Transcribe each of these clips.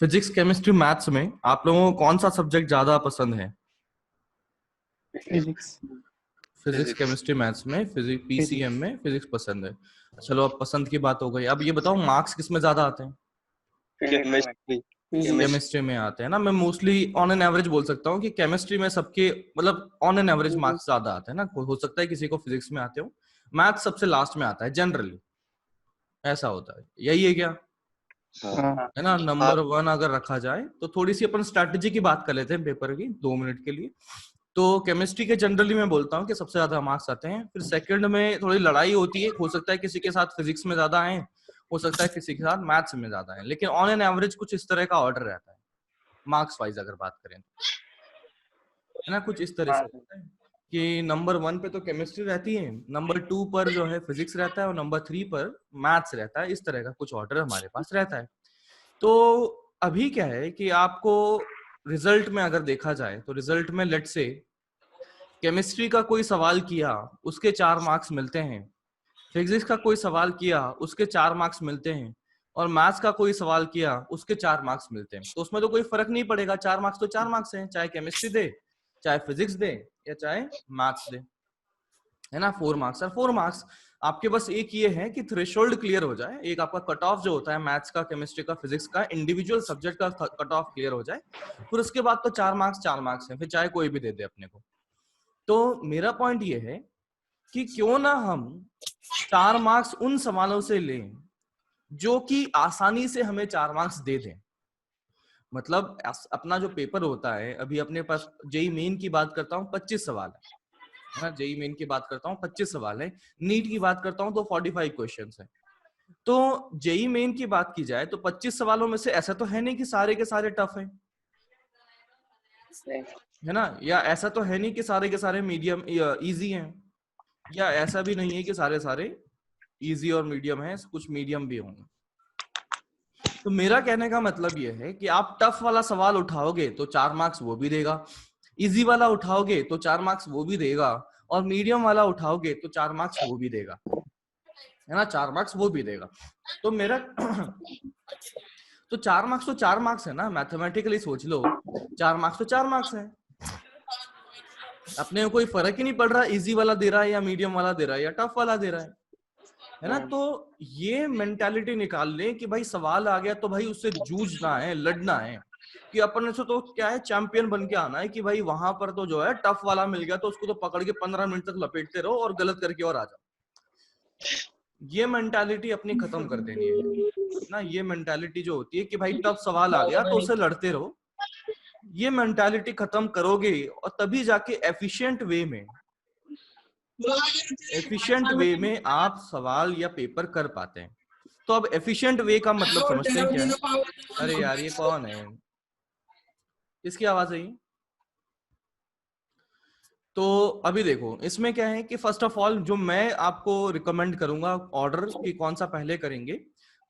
Physics chemistry maths में आप लोगों को कौन सा सब्जेक्ट ज्यादा पसंद है? फिजिक्स। फिजिक्स केमिस्ट्री मैथ्स में फिजिक्स पीसीएम में फिजिक्स पसंद है। चलो अब पसंद की बात हो गई, अब ये बताओ मार्क्स किस में ज्यादा आते हैं? केमिस्ट्री। केमिस्ट्री में आते हैं ना। मैं मोस्टली ऑन एन एवरेज बोल सकता हूँ कि केमिस्ट्री में सबके मतलब ऑन एन एवरेज मार्क्स ज्यादा आते हैं ना। हो सकता है किसी को फिजिक्स में आते हो, मैथ्स सबसे लास्ट में आता है जनरली, ऐसा होता है। यही है क्या? है ना। नंबर 1 अगर रखा जाए तो थोड़ी सी अपन स्ट्रैटेजी की बात कर लेते हैं पेपर की 2 मिनट के लिए। तो केमिस्ट्री के जनरली मैं बोलता हूँ कि सबसे ज्यादा मार्क्स आते हैं। फिर सेकंड में थोड़ी लड़ाई होती है, हो सकता है किसी के साथ फिजिक्स में ज्यादा आए, हो सकता है किसी के साथ मैथ्स में ज्यादा है, लेकिन ऑन एन एवरेज कुछ इस तरह का ऑर्डर रहता है मार्क्स वाइज अगर बात करें, है ना। कुछ इस तरह से होता है कि नंबर 1 पे तो केमिस्ट्री रहती है, नंबर 2 पर जो है फिजिक्स रहता है और नंबर 3 पर मैथ्स रहता है। इस तरह का कुछ ऑर्डर हमारे पास रहता है। तो अभी क्या है कि आपको रिजल्ट में अगर देखा जाए तो रिजल्ट में लेट से केमिस्ट्री का कोई सवाल किया उसके 4 मार्क्स मिलते हैं, फिजिक्स का कोई सवाल किया उसके 4 मार्क्स मिलते हैं, और मैथ्स का कोई सवाल किया उसके 4 मार्क्स मिलते हैं। तो उसमें तो कोई फर्क नहीं पड़ेगा, 4 मार्क्स तो 4 मार्क्स हैं, चाहे केमिस्ट्री दे, चाहे फिजिक्स दे, या चाहे मैथ्स दे, है ना। 4 मार्क्स और 4 मार्क्स। आपके बस एक ये है कि थ्रेशोल्ड क्लियर हो जाए, एक आपका कट ऑफ जो होता है मैथ्स का, केमिस्ट्री का, फिजिक्स का, इंडिविजुअल सब्जेक्ट का कट ऑफ क्लियर हो जाए, फिर उसके बाद तो 4 मार्क्स है, फिर चाहे कोई भी दे दे अपने को। तो मेरा पॉइंट ये है कि क्यों ना हम 4 मार्क्स उन सवालों से लें जो कि आसानी से हमें 4 मार्क्स दे दें। मतलब अपना जो पेपर होता है, अभी अपने पास जेई मेन की बात करता हूँ 25 सवाल है ना, जेई मेन की बात करता हूँ 25 सवाल है, नीट की बात करता हूँ तो 45 क्वेश्चंस है। तो जेई मेन की बात की जाए तो 25 सवालों में से ऐसा तो है नहीं कि सारे के सारे टफ है ना, या ऐसा तो है नहीं कि सारे के सारे मीडियम इजी हैं, या ऐसा भी नहीं है कि सारे सारे इजी और मीडियम है, कुछ मीडियम भी होंगे। तो मेरा कहने का मतलब यह है कि आप टफ वाला सवाल उठाओगे तो 4 मार्क्स वो भी देगा, इजी वाला उठाओगे तो 4 मार्क्स वो भी देगा, और मीडियम वाला उठाओगे तो 4 मार्क्स वो भी देगा, है ना, 4 मार्क्स वो भी देगा। तो मेरा तो 4 मार्क्स तो 4 मार्क्स है ना, मैथमेटिकली सोच लो 4 मार्क्स तो 4 मार्क्स है। अपने को कोई फर्क ही नहीं पड़ रहा इजी वाला दे रहा है या मीडियम वाला दे रहा है या टफ वाला दे रहा है ना। तो ये मेंटालिटी निकाल ले कि भाई सवाल आ गया तो भाई उससे जूझना है, लड़ना है, कि अपन से तो क्या है चैंपियन बन के आना है, कि भाई वहां पर तो जो है टफ वाला मिल गया तो उसको तो पकड़ के 15 मिनट तक लपेटते रहो और गलत करके और आ जाओ। ये मेंटालिटी अपनी खत्म कर देनी है ना। ये मेंटालिटी जो होती है कि भाई टफ सवाल आ गया तो उससे लड़ते रहो, ये मेंटालिटी खत्म करोगे और तभी जाके एफिशिएंट वे में आप सवाल या पेपर कर पाते हैं। तो अब एफिशिएंट वे का मतलब समझते हैं क्या है? अरे यार ये कौन है, किसकी आवाज है ये? तो अभी देखो इसमें क्या है कि फर्स्ट ऑफ ऑल जो मैं आपको रिकमेंड करूंगा ऑर्डर कि कौन सा पहले करेंगे,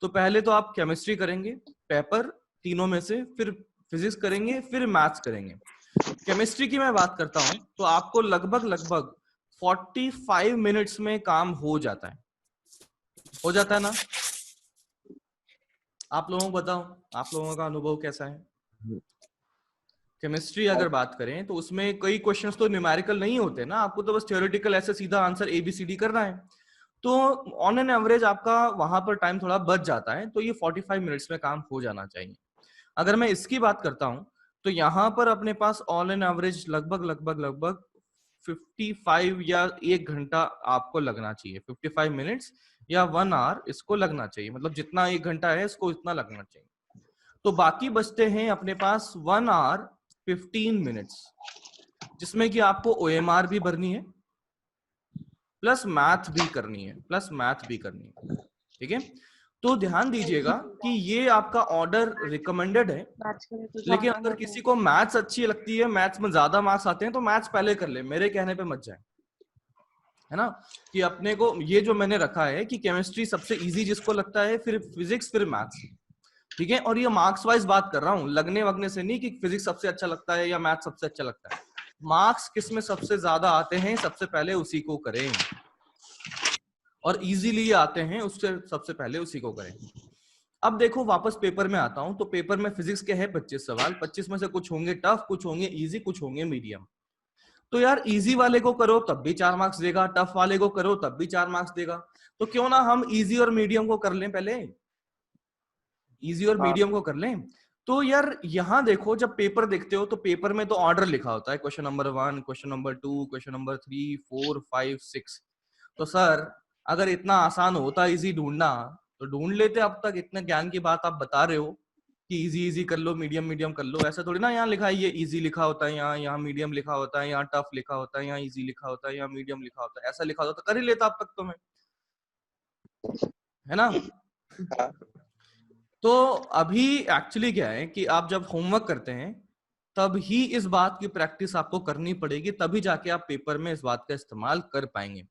तो पहले तो आप केमिस्ट्री करेंगे पेपर तीनों में से, फिर फिजिक्स करेंगे, फिर मैथ्स करेंगे। केमिस्ट्री की मैं बात करता हूं तो आपको लगभग 45 मिनट्स में काम हो जाता है ना। आप लोगों को बताओ, आप लोगों का अनुभव कैसा है? केमिस्ट्री अगर बात करें तो उसमें कई क्वेश्चंस तो न्यूमेरिकल नहीं होते ना, आपको तो बस थ्योरेटिकल ऐसे सीधा आंसर ABCD करना है। तो ऑन एन एवरेज आपका वहां पर टाइम थोड़ा बच जाता है, तो ये 45 मिनट्स में काम हो जाना चाहिए। अगर मैं इसकी बात करता हूं तो यहाँ पर अपने पास ऑन एन एवरेज लगभग 55 या 1 घंटा आपको लगना चाहिए, 55 मिनट्स या 1 आवर इसको लगना चाहिए, मतलब जितना 1 घंटा है इसको इतना लगना चाहिए। तो बाकी बचते हैं अपने पास 1 आवर 15 मिनट्स, जिसमें कि आपको OMR भी भरनी है प्लस मैथ भी करनी है, ठीक है। तो ध्यान दीजिएगा कि ये आपका ऑर्डर रिकमेंडेड है, लेकिन अगर किसी को मैथ्स अच्छी लगती है, मैथ्स में ज्यादा मार्क्स आते हैं, तो मैथ्स पहले कर ले, मेरे कहने पे मत जाए, है ना। कि अपने को ये जो मैंने रखा है कि केमिस्ट्री सबसे इजी जिसको लगता है, फिर फिजिक्स, फिर मैथ्स, ठीक है। और ये मार्क्स वाइज बात कर रहा हूँ, लगने वगने से नहीं कि फिजिक्स सबसे अच्छा लगता है या मैथ सबसे अच्छा लगता है। मार्क्स किस में सबसे ज्यादा आते हैं सबसे पहले उसी को करें, और इजीली आते हैं उससे सबसे पहले उसी को करें। अब देखो वापस पेपर में आता हूं, तो पेपर में फिजिक्स के है 25 सवाल, 25 में से कुछ होंगे टफ, कुछ होंगे इजी, कुछ होंगे मीडियम। तो यार इजी वाले को करो तब भी 4 मार्क्स देगा, टफ वाले को करो तब भी 4 मार्क्स देगा। तो क्यों ना हम इजी और मीडियम को कर लें, पहले इजी और मीडियम को कर लें। तो यार यहां देखो, जब पेपर देखते हो तो पेपर में तो ऑर्डर लिखा होता है, question number 1, question number 2, question number 3, 4, 5, 6। तो सर अगर इतना आसान होता इजी ढूंढना तो ढूंढ लेते अब तक। इतने ज्ञान की बात आप बता रहे हो कि इजी इजी कर लो, मीडियम मीडियम कर लो, ऐसा थोड़ी ना यहाँ लिखा है ये इजी लिखा होता है, यहाँ मीडियम लिखा होता है, यहाँ टफ लिखा होता है, यहाँ इजी लिखा होता है, यहाँ मीडियम लिखा होता है। ऐसा लिखा होता तो कर ही लेता अब तक तो मैं, है ना। हाँ। तो अभी एक्चुअली क्या है कि आप जब होमवर्क करते हैं तब ही इस बात की प्रैक्टिस आपको करनी पड़ेगी, तभी जाके आप पेपर में इस बात का इस्तेमाल कर पाएंगे।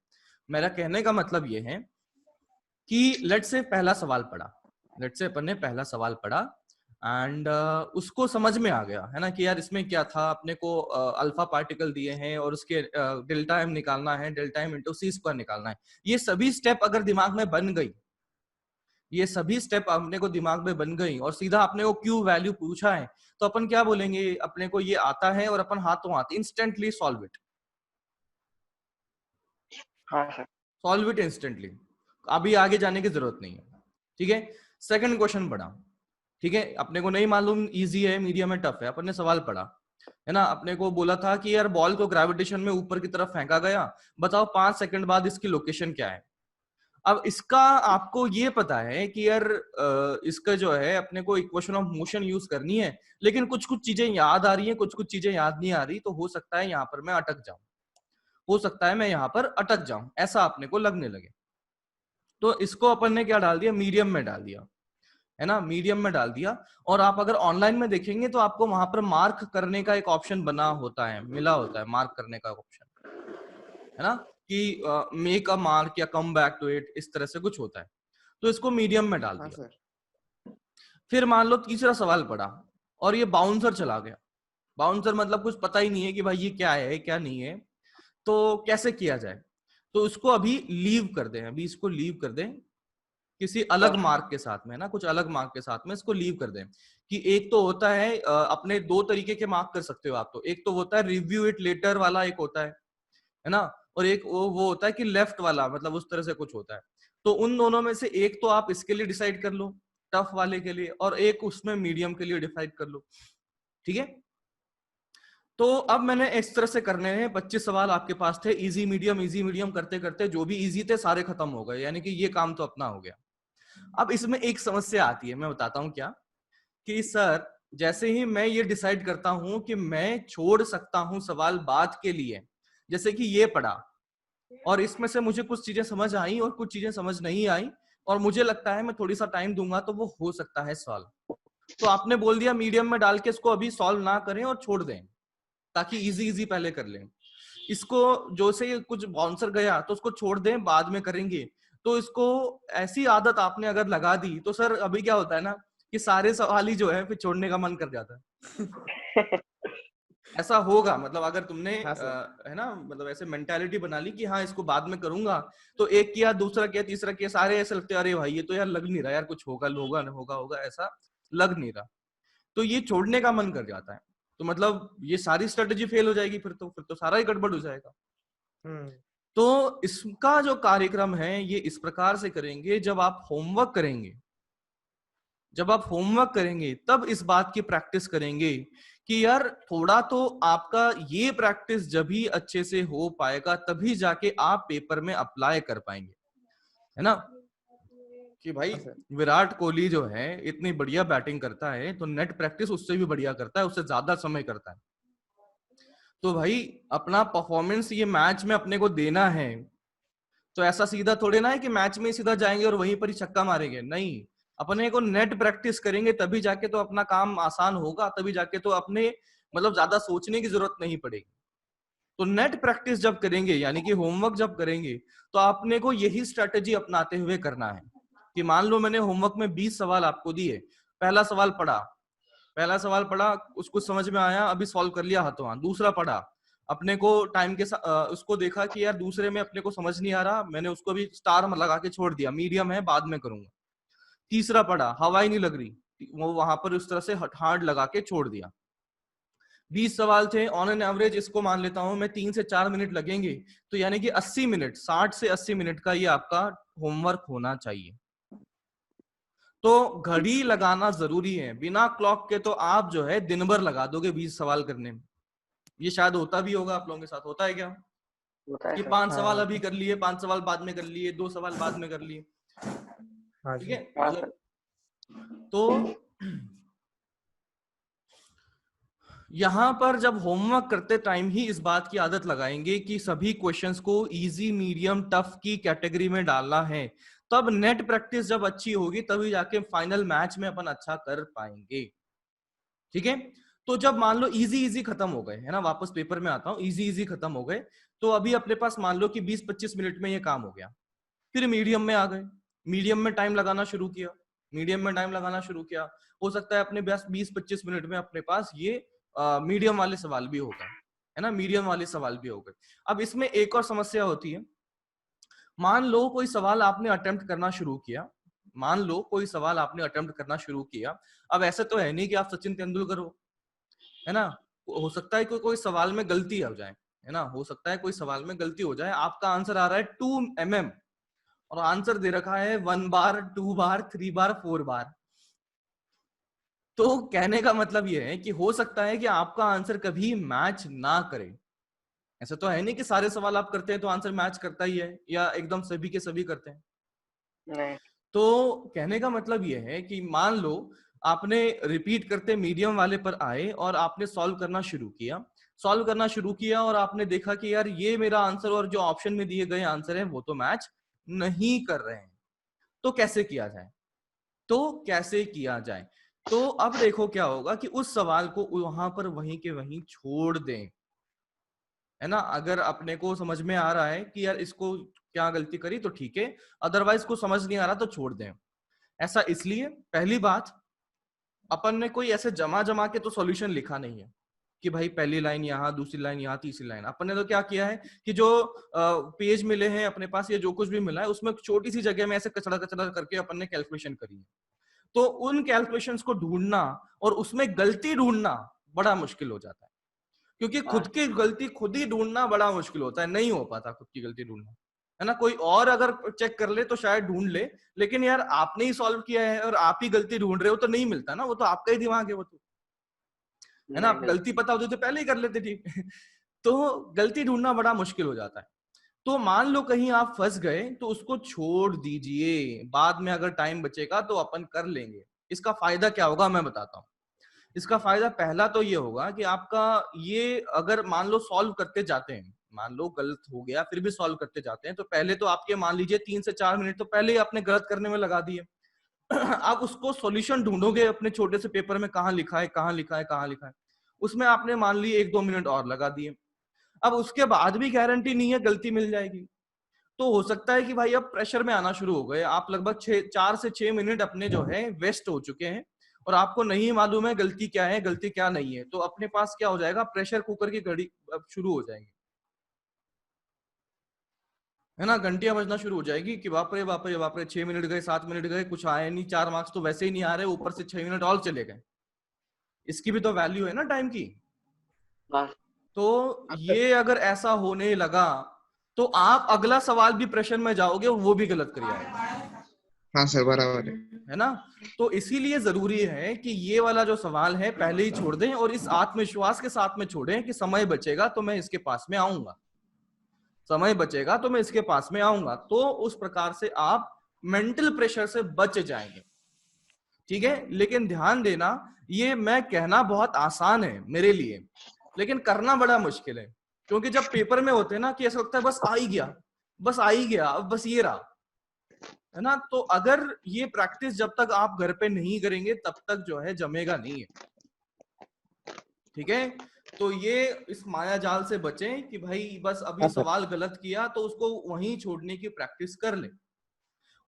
मेरा कहने का मतलब ये है कि लेट्स से पहला सवाल पढ़ा, लेट्स से अपन ने पहला सवाल पढ़ा एंड उसको समझ में आ गया, है ना, कि यार इसमें क्या था, अपने को अल्फा पार्टिकल दिए हैं और उसके डेल्टा एम निकालना है, डेल्टा एम इंटू सी स्क्वायर निकालना है। ये सभी स्टेप अगर दिमाग में बन गई, ये सभी स्टेप अपने को दिमाग में बन गई और सीधा अपने को क्यू वैल्यू पूछा है, तो अपन क्या बोलेंगे, अपने को ये आता है और अपन हाथों हाथ इंस्टेंटली सॉल्व इट। हाँ सर। सॉल्व इट इंस्टेंटली, अभी आगे जाने की जरूरत नहीं है। ठीक है, सेकंड क्वेश्चन पढ़ा, ठीक है, अपने को नहीं मालूम इजी है, मीडियम है, टफ है, अपन ने सवाल पढ़ा, है ना। अपने को बोला था कि यार बॉल को ग्रेविटेशन में ऊपर की तरफ फेंका गया, बताओ 5 सेकंड बाद इसकी लोकेशन क्या है। अब इसका आपको ये पता है कि यार इसका जो है अपने को इक्वेशन ऑफ मोशन यूज करनी है, लेकिन कुछ कुछ चीजें याद आ रही हैं, कुछ कुछ चीजें याद नहीं आ रही, तो हो सकता है यहाँ पर मैं अटक जाऊं, हो सकता है मैं यहाँ पर अटक जाऊं, ऐसा अपने को लगने लगे। तो इसको अपन ने क्या डाल दिया, मीडियम में डाल दिया, है ना, मीडियम में डाल दिया। और आप अगर ऑनलाइन में देखेंगे तो आपको वहां पर मार्क करने का एक ऑप्शन बना होता है, मिला होता है मार्क करने का ऑप्शन, है ना, कि मेक अ मार्क या कम बैक टू इट, इस तरह से कुछ होता है। तो इसको मीडियम में डाल दिया। फिर मान लो तीसरा सवाल पड़ा और ये बाउंसर चला गया। बाउंसर मतलब कुछ पता ही नहीं है कि भाई ये क्या है क्या नहीं है, तो कैसे किया जाए। तो उसको अभी लीव कर दें, अभी इसको लीव कर दें किसी अलग मार्क के साथ में, ना कुछ अलग मार्क के साथ में इसको लीव कर दें। कि एक तो होता है अपने दो तरीके के मार्क कर सकते हो आप, तो एक तो होता है रिव्यू इट लेटर वाला, एक होता है ना, और एक वो होता है कि लेफ्ट वाला, मतलब उस तरह से कुछ होता है। तो उन दोनों में से एक तो आप इसके लिए डिसाइड कर लो, टफ वाले के लिए, और एक उसमें मीडियम के लिए डिसाइड कर लो। ठीक है, तो अब मैंने इस तरह से करने हैं। 25 सवाल आपके पास थे, इजी मीडियम करते करते जो भी इजी थे सारे खत्म हो गए, यानी कि ये काम तो अपना हो गया। अब इसमें एक समस्या आती है, मैं बताता हूं क्या, कि सर जैसे ही मैं ये डिसाइड करता हूं कि मैं छोड़ सकता हूं सवाल बाद के लिए, जैसे कि ये पढ़ा और इसमें से मुझे कुछ चीजें समझ आई और कुछ चीजें समझ नहीं आई, और मुझे लगता है मैं थोड़ी सा टाइम दूंगा तो वो हो सकता है सॉल्व, तो आपने बोल दिया मीडियम में डाल के इसको अभी सॉल्व ना करें और छोड़ दें, ताकि इजी इजी पहले कर लें। इसको जो से कुछ बाउंसर गया तो उसको छोड़ दें, बाद में करेंगे। तो इसको ऐसी आदत आपने अगर लगा दी तो सर अभी क्या होता है ना, कि सारे सवाल ही जो है फिर छोड़ने का मन कर जाता है। ऐसा होगा, मतलब अगर तुमने है ना, मतलब ऐसे मेंटालिटी बना ली कि हाँ इसको बाद में करूंगा, तो एक किया, दूसरा किया, तीसरा किया, सारे ऐसे लगते हैं अरे भाई ये तो यार लग नहीं रहा, यार कुछ होगा होगा होगा होगा, ऐसा लग नहीं रहा, तो ये छोड़ने का मन कर जाता है। तो मतलब ये सारी स्ट्रेटेजी फेल हो जाएगी, फिर तो सारा ही गड़बड़ हो जाएगा। तो इसका जो कार्यक्रम है ये इस प्रकार से करेंगे, जब आप होमवर्क करेंगे, जब आप होमवर्क करेंगे तब इस बात की प्रैक्टिस करेंगे कि यार थोड़ा तो आपका ये प्रैक्टिस जब ही अच्छे से हो पाएगा तभी जाके आप पेपर में अप्लाई कर पाएंगे, है ना। कि भाई विराट कोहली जो है इतनी बढ़िया बैटिंग करता है, तो नेट प्रैक्टिस उससे भी बढ़िया करता है, उससे ज्यादा समय करता है। तो भाई अपना परफॉर्मेंस ये मैच में अपने को देना है, तो ऐसा सीधा थोड़े ना है कि मैच में सीधा जाएंगे और वहीं पर ही छक्का मारेंगे, नहीं, अपने को नेट प्रैक्टिस करेंगे तभी जाके तो अपना काम आसान होगा, तभी जाके तो अपने मतलब ज्यादा सोचने की जरूरत नहीं पड़ेगी। तो नेट प्रैक्टिस जब करेंगे, यानी कि होमवर्क जब करेंगे, तो आपने को यही स्ट्रेटेजी अपनाते हुए करना है। कि मान लो मैंने होमवर्क में 20 सवाल आपको दिए, पहला सवाल पढ़ा, उसको समझ में आया, अभी सॉल्व कर लिया हाथों हाथ। दूसरा पढ़ा, अपने को टाइम के उसको देखा कि यार दूसरे में अपने को समझ नहीं आ रहा, मैंने उसको भी स्टार लगा के छोड़ दिया, मीडियम है बाद में करूंगा। तीसरा पढ़ा, हवा ही नहीं लग रही, वो वहां पर उस तरह से हार्ड लगा के छोड़ दिया। 20 सवाल थे ऑन एन एवरेज, इसको मान लेता हूं मैं 3 से 4 मिनट लगेंगे, तो यानी कि 80 मिनट, 60 से 80 मिनट का ये आपका होमवर्क होना चाहिए। तो घड़ी लगाना जरूरी है, बिना क्लॉक के तो आप जो है दिन भर लगा दोगे 20 सवाल करने में। ये शायद होता भी होगा आप लोगों के साथ, होता है क्या होता है कि सर। 5 हाँ सवाल होता अभी है। कर लिए, 5 सवाल बाद में कर लिए, 2 सवाल बाद में कर लिए, हाँ ठीक जी। है हाँ मतलब। सर। तो यहां पर जब होमवर्क करते टाइम ही इस बात की आदत लगाएंगे कि सभी क्वेश्चंस को इजी, मीडियम, टफ की कैटेगरी में डालना है, तब नेट प्रैक्टिस जब अच्छी होगी तभी जाके फाइनल मैच में अपन अच्छा कर पाएंगे, ठीक है। तो जब मान लो इजी इजी खत्म हो गए, है ना, वापस पेपर में आता हूं, इजी इजी खत्म हो गए, तो अभी अपने पास मान लो कि 20-25 मिनट में ये काम हो गया। फिर मीडियम में आ गए, मीडियम में टाइम लगाना शुरू किया, मीडियम में टाइम लगाना शुरू किया, हो सकता है अपने पास 20-25 मिनट में अपने पास ये मीडियम वाले सवाल भी हो गए, है ना, मीडियम वाले सवाल भी हो गए। अब इसमें एक और समस्या होती है, मान लो कोई सवाल आपने अटेम्प्ट करना शुरू किया, मान लो कोई सवाल आपने अटेम्प्ट करना शुरू किया। अब ऐसा तो है नहीं कि आप सचिन तेंदुलकर हो, है ना, हो सकता है कोई कोई सवाल में गलती हो जाए, है ना, हो सकता है कोई सवाल में गलती हो जाए, आपका आंसर आ रहा है 2 mm और आंसर दे रखा है 1 बार, 2 बार, 3 बार, 4 बार। तो कहने का मतलब यह है कि हो सकता है कि आपका आंसर कभी मैच ना करे। ऐसा तो है नहीं कि सारे सवाल आप करते हैं तो आंसर मैच करता ही है, या एकदम सभी के सभी करते हैं। नहीं। तो कहने का मतलब यह है कि मान लो आपने रिपीट करते मीडियम वाले पर आए और आपने सॉल्व करना शुरू किया, सॉल्व करना शुरू किया और आपने देखा कि यार ये मेरा आंसर और जो ऑप्शन में दिए गए आंसर है वो तो मैच नहीं कर रहे हैं। तो कैसे किया जाए, तो कैसे किया जाए? तो अब देखो क्या होगा कि उस सवाल को वहां पर वहीं के वहीं छोड़ दें, है ना। अगर अपने को समझ में आ रहा है कि यार इसको क्या गलती करी तो ठीक है, अदरवाइज को समझ नहीं आ रहा तो छोड़ दें। ऐसा इसलिए, पहली बात, अपन ने कोई ऐसे जमा जमा के तो सॉल्यूशन लिखा नहीं है कि भाई पहली लाइन यहाँ, दूसरी लाइन यहाँ, तीसरी लाइन। अपन ने तो क्या किया है कि जो पेज मिले हैं अपने पास, ये जो कुछ भी मिला है उसमें छोटी सी जगह में ऐसे कचड़ा कचड़ा करके अपन ने कैलकुलेशन करी है। तो उन कैलकुलेशंस को ढूंढना और उसमें गलती ढूंढना बड़ा मुश्किल हो जाता है, क्योंकि खुद की गलती खुद ही ढूंढना बड़ा मुश्किल होता है, नहीं हो पाता खुद की गलती ढूंढना, है ना। कोई और अगर चेक कर ले तो शायद ढूंढ ले, लेकिन यार आपने ही सॉल्व किया है और आप ही गलती ढूंढ रहे हो तो नहीं मिलता ना, वो तो आपका ही दिमाग है वो तो, है ना। आप नहीं गलती पता होती तो पहले ही कर लेते, ठीक। तो गलती ढूंढना बड़ा मुश्किल हो जाता है। तो मान लो कहीं आप फंस गए तो उसको छोड़ दीजिए, बाद में अगर टाइम बचेगा तो अपन कर लेंगे। इसका फायदा क्या होगा मैं बताता हूँ। इसका फायदा पहला तो ये होगा कि आपका ये, अगर मान लो सॉल्व करते जाते हैं, मान लो गलत हो गया फिर भी सॉल्व करते जाते हैं, तो पहले तो आपके मान लीजिए 3 से 4 मिनट तो पहले ही आपने गलत करने में लगा दिए। आप उसको सॉल्यूशन ढूंढोगे अपने छोटे से पेपर में, कहाँ लिखा है, कहाँ लिखा है, कहाँ लिखा है, उसमें आपने मान ली 1-2 मिनट और लगा दिए। अब उसके बाद भी गारंटी नहीं है गलती मिल जाएगी, तो हो सकता है कि भाई अब प्रेशर में आना शुरू हो गए, आप लगभग 4 से 6 मिनट अपने जो है वेस्ट हो चुके हैं और आपको नहीं मालूम है गलती क्या है, गलती क्या नहीं है। तो अपने पास क्या हो जाएगा, प्रेशर कुकर की घड़ी अब शुरू हो जाएगी, है ना, घंटियां बजना शुरू हो जाएगी कि बाप रे बाप रे बाप रे, 6 मिनट गए, 7 मिनट गए, कुछ आए नहीं, 4 मार्क्स तो वैसे ही नहीं आ रहे, ऊपर से 6 मिनट और चले गए। इसकी भी तो वैल्यू है ना टाइम की। हाँ। तो ये अगर ऐसा होने लगा तो आप अगला सवाल भी प्रेशर में जाओगे और वो भी गलत कर आएगा, हाँ सर बराबर है ना। तो इसीलिए जरूरी है कि ये वाला जो सवाल है पहले ही छोड़ दें और इस आत्मविश्वास के साथ में छोड़ें कि समय बचेगा तो मैं इसके पास में आऊंगा, समय बचेगा तो मैं इसके पास में आऊंगा। तो उस प्रकार से आप मेंटल प्रेशर से बच जाएंगे, ठीक है। लेकिन ध्यान देना, ये मैं कहना बहुत आसान है मेरे लिए, लेकिन करना बड़ा मुश्किल है, क्योंकि जब पेपर में होते हैं ना कि ऐसा लगता है बस आ ही गया, बस आ ही गया, अब बस ये रहा, है ना। तो अगर ये प्रैक्टिस जब तक आप घर पे नहीं करेंगे तब तक जो है जमेगा नहीं है, ठीक है। तो ये इस माया जाल से बचें कि भाई बस अभी हाँ सर। सवाल गलत किया तो उसको वहीं छोड़ने की प्रैक्टिस कर ले,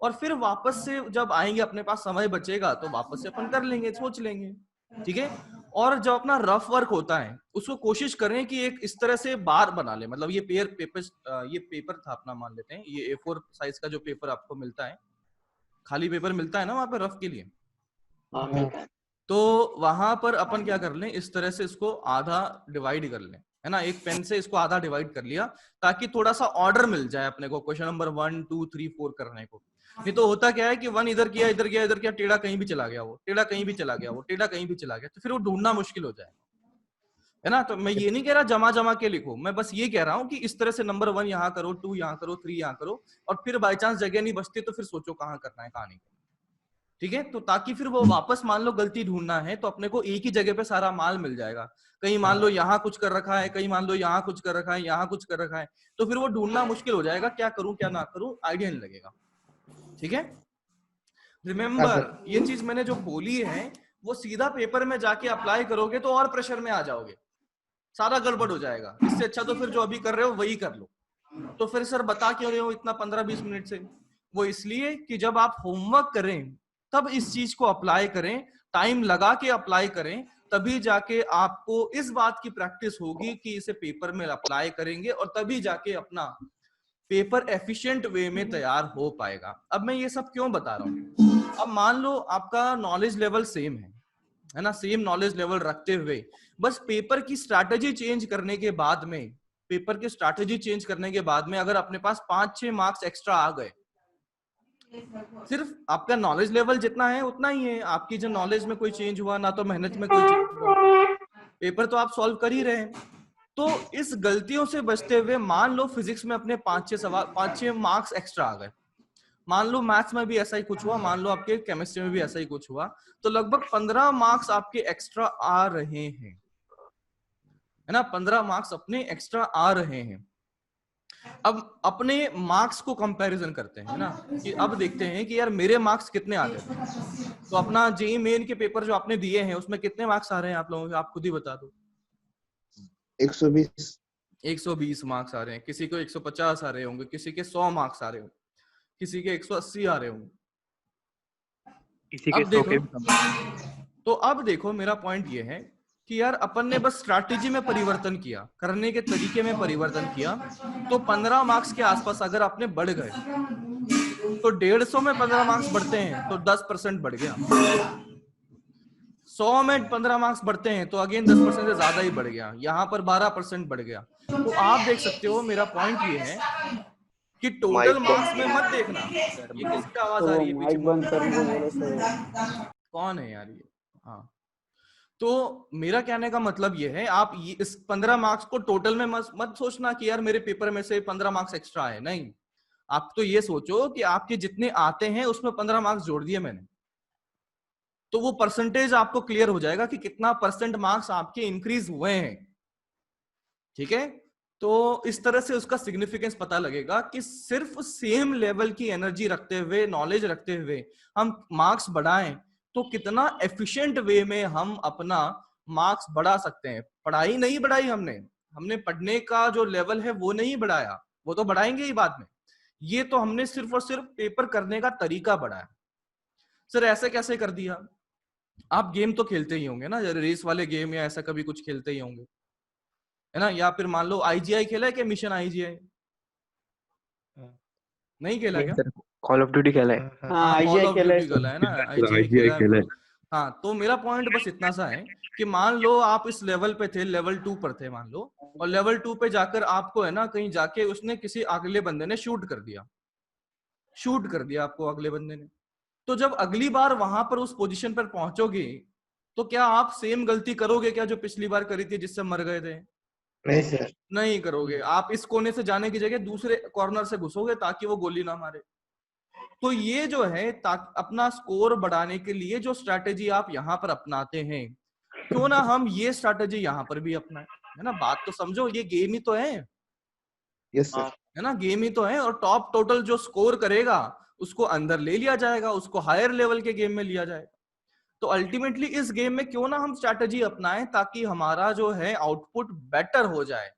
और फिर वापस से जब आएंगे अपने पास समय बचेगा तो वापस से अपन कर लेंगे, सोच लेंगे, ठीक है। और जो अपना रफ वर्क होता है उसको कोशिश करें कि एक इस तरह से बार बना ले, मतलब ये पेपर था अपना, मान लेते हैं ये A4 साइज का जो पेपर आपको मिलता है, खाली पेपर मिलता है ना वहां पे रफ के लिए। हाँ मिलता है। तो वहां पर अपन क्या कर लें, इस तरह से इसको आधा डिवाइड कर लें, है ना, एक पेन से इसको आधा डिवाइड कर लिया ताकि थोड़ा सा ऑर्डर मिल जाए अपने को क्वेश्चन नंबर 1 2 3 4 करने को। नहीं तो होता क्या है कि 1 इधर किया इधर किया इधर किया, टेढ़ा कहीं भी चला गया, वो टेढ़ा कहीं भी चला गया, वो टेढ़ा कहीं भी चला गया, तो फिर वो ढूंढना मुश्किल हो जाएगा, है ना। तो मैं ये नहीं कह रहा जमा जमा के लिखो, मैं बस ये कह रहा हूँ कि इस तरह से नंबर 1 यहाँ करो, 2 यहाँ करो, 3 यहाँ करो, और फिर बाई चांस जगह नहीं बचती तो फिर सोचो कहाँ करना है कहानी को, ठीक है। तो ताकि फिर वो वापस मान लो गलती ढूंढना है तो अपने को एक ही जगह पे सारा माल मिल जाएगा। कहीं मान लो यहाँ कुछ कर रखा है, कहीं मान लो यहाँ कुछ कर रखा है, यहाँ कुछ कर रखा है, तो फिर वो ढूंढना मुश्किल हो जाएगा, क्या करूं क्या ना करूं, आइडिया नहीं लगेगा, ठीक है। रिमेम्बर ये चीज मैंने जो बोली है वो सीधा पेपर में जाके अप्लाई करोगे तो और प्रेशर में आ जाओगे, सारा गड़बड़ हो जाएगा। इससे अच्छा तो फिर जो अभी कर रहे हो वही कर लो। तो फिर सर बता क्यों रहे हो इतना 15-20 मिनट से? वो इसलिए कि जब आप होमवर्क करें तब इस चीज को अप्लाई करें, टाइम लगा के अप्लाई करें, तभी जाके आपको इस बात की प्रैक्टिस होगी कि इसे पेपर में अप्लाई करेंगे और तभी जाके अपना पेपर एफिशिएंट वे में तैयार हो पाएगा। अब मैं ये सब क्यों बता रहा हूँ, अब मान लो आपका नॉलेज लेवल सेम है ना, सेम नॉलेज लेवल रखते हुए बस पेपर की स्ट्रैटेजी चेंज करने के बाद में, पेपर की स्ट्रैटेजी चेंज करने के बाद में अगर अपने पास 5-6 मार्क्स एक्स्ट्रा आ गए, सिर्फ आपका नॉलेज लेवल जितना है उतना ही है, आपकी जो नॉलेज में कोई चेंज हुआ ना, तो मेहनत में कोई चेंज हुआ, पेपर तो आप सॉल्व कर ही रहे हैं। तो इस गलतियों से बचते हुए मान लो फिजिक्स में अपने 5-6 मार्क्स एक्स्ट्रा आ गए, मान लो मैथ्स में भी ऐसा ही कुछ हुआ, मान लो आपके केमिस्ट्री में भी ऐसा ही कुछ हुआ, तो लगभग 15 मार्क्स आपके एक्स्ट्रा आ रहे हैं, है ना, 15 मार्क्स अपने एक्स्ट्रा आ रहे हैं। अब अपने मार्क्स को कंपैरिजन करते हैं ना, कि अब देखते हैं कि यार मेरे मार्क्स कितने आते थे। तो अपना जेईई मेन के पेपर जो आपने दिए हैं उसमें कितने मार्क्स आ रहे हैं आप लोगों के, आप खुद ही बता दो। 120 120 मार्क्स आ रहे हैं, किसी को 150 आ रहे होंगे, किसी के 100 मार्क्स आ रहे होंगे, किसी के 180 आ रहे होंगे, किसी के अब 100 के देखो। तो अब देखो मेरा पॉइंट ये है कि यार अपन ने बस स्ट्रैटेजी में परिवर्तन किया, करने के तरीके में परिवर्तन किया, तो 15 मार्क्स के आसपास अगर आपने बढ़ गए तो 150 में 15 मार्क्स बढ़ते हैं तो 10% बढ़ गया, 100 में 15 मार्क्स बढ़ते हैं तो अगेन 10% से ज्यादा ही बढ़ गया, यहाँ पर 12% बढ़ गया। तो आप देख सकते हो मेरा पॉइंट ये है कि टोटल मार्क्स में मत देखना। ये किसकी आवाज आ रही है पीछे, कौन है यार ये? हाँ, तो मेरा कहने का मतलब ये है, आप ये इस 15 मार्क्स को टोटल में मत सोचना कि यार मेरे पेपर में से 15 मार्क्स एक्स्ट्रा है, नहीं। आप तो ये सोचो कि आपके जितने आते हैं उसमें 15 मार्क्स जोड़ दिए मैंने, तो वो परसेंटेज आपको क्लियर हो जाएगा कि कितना परसेंट मार्क्स आपके इंक्रीज हुए हैं, ठीक है। तो इस तरह से उसका सिग्निफिकेंस पता लगेगा कि सिर्फ सेम लेवल की एनर्जी रखते हुए, नॉलेज रखते हुए हम मार्क्स बढ़ाएं तो कितना एफिशिएंट वे में हम अपना मार्क्स बढ़ा सकते हैं। पढ़ाई नहीं बढ़ाई हमने पढ़ने का जो लेवल है वो नहीं बढ़ाया, वो तो बढ़ाएंगे ही बाद में, ये तो हमने सिर्फ और सिर्फ पेपर करने का तरीका बढ़ाया। सर ऐसे कैसे कर दिया? आप गेम तो खेलते ही होंगे ना, रेस वाले गेम या ऐसा कभी कुछ खेलते ही होंगे, है ना, या फिर मान लो आईजीआई खेला है क्या, मिशन आईजीआई नहीं खेला क्या? कॉल ऑफ ड्यूटी खेला है। हाँ कॉल आईजीआई ऑफ खेला है ड्यूटी खेला है ना, आईजीआई खेला है। हाँ, तो मेरा पॉइंट बस इतना सा है कि मान लो आप इस लेवल पे थे, लेवल 2 पर थे मान लो, और लेवल 2 पे जाकर आपको है ना कहीं जाके उसने किसी अगले बंदे ने शूट कर दिया आपको अगले बंदे ने। तो जब अगली बार वहां पर उस पोजीशन पर पहुंचोगे तो क्या आप सेम गलती करोगे क्या जो पिछली बार करी थी जिससे मर गए थे? नहीं सर, नहीं करोगे। आप इस कोने से जाने की जगह दूसरे कॉर्नर से घुसोगे ताकि वो गोली ना मारे। तो ये जो है अपना स्कोर बढ़ाने के लिए जो स्ट्रैटेजी आप यहाँ पर अपनाते हैं, क्यों ना हम ये स्ट्रैटेजी यहाँ पर भी अपनाएं, है ना। बात तो समझो, ये गेम ही तो है, यस सर, है ना, गेम ही तो है। और टॉप टोटल जो स्कोर करेगा उसको अंदर ले लिया जाएगा, उसको हायर लेवल के गेम में लिया जाएगा। तो अल्टीमेटली इस गेम में क्यों ना हम स्ट्रैटेजी अपनाएं ताकि हमारा जो है आउटपुट बेटर हो जाए।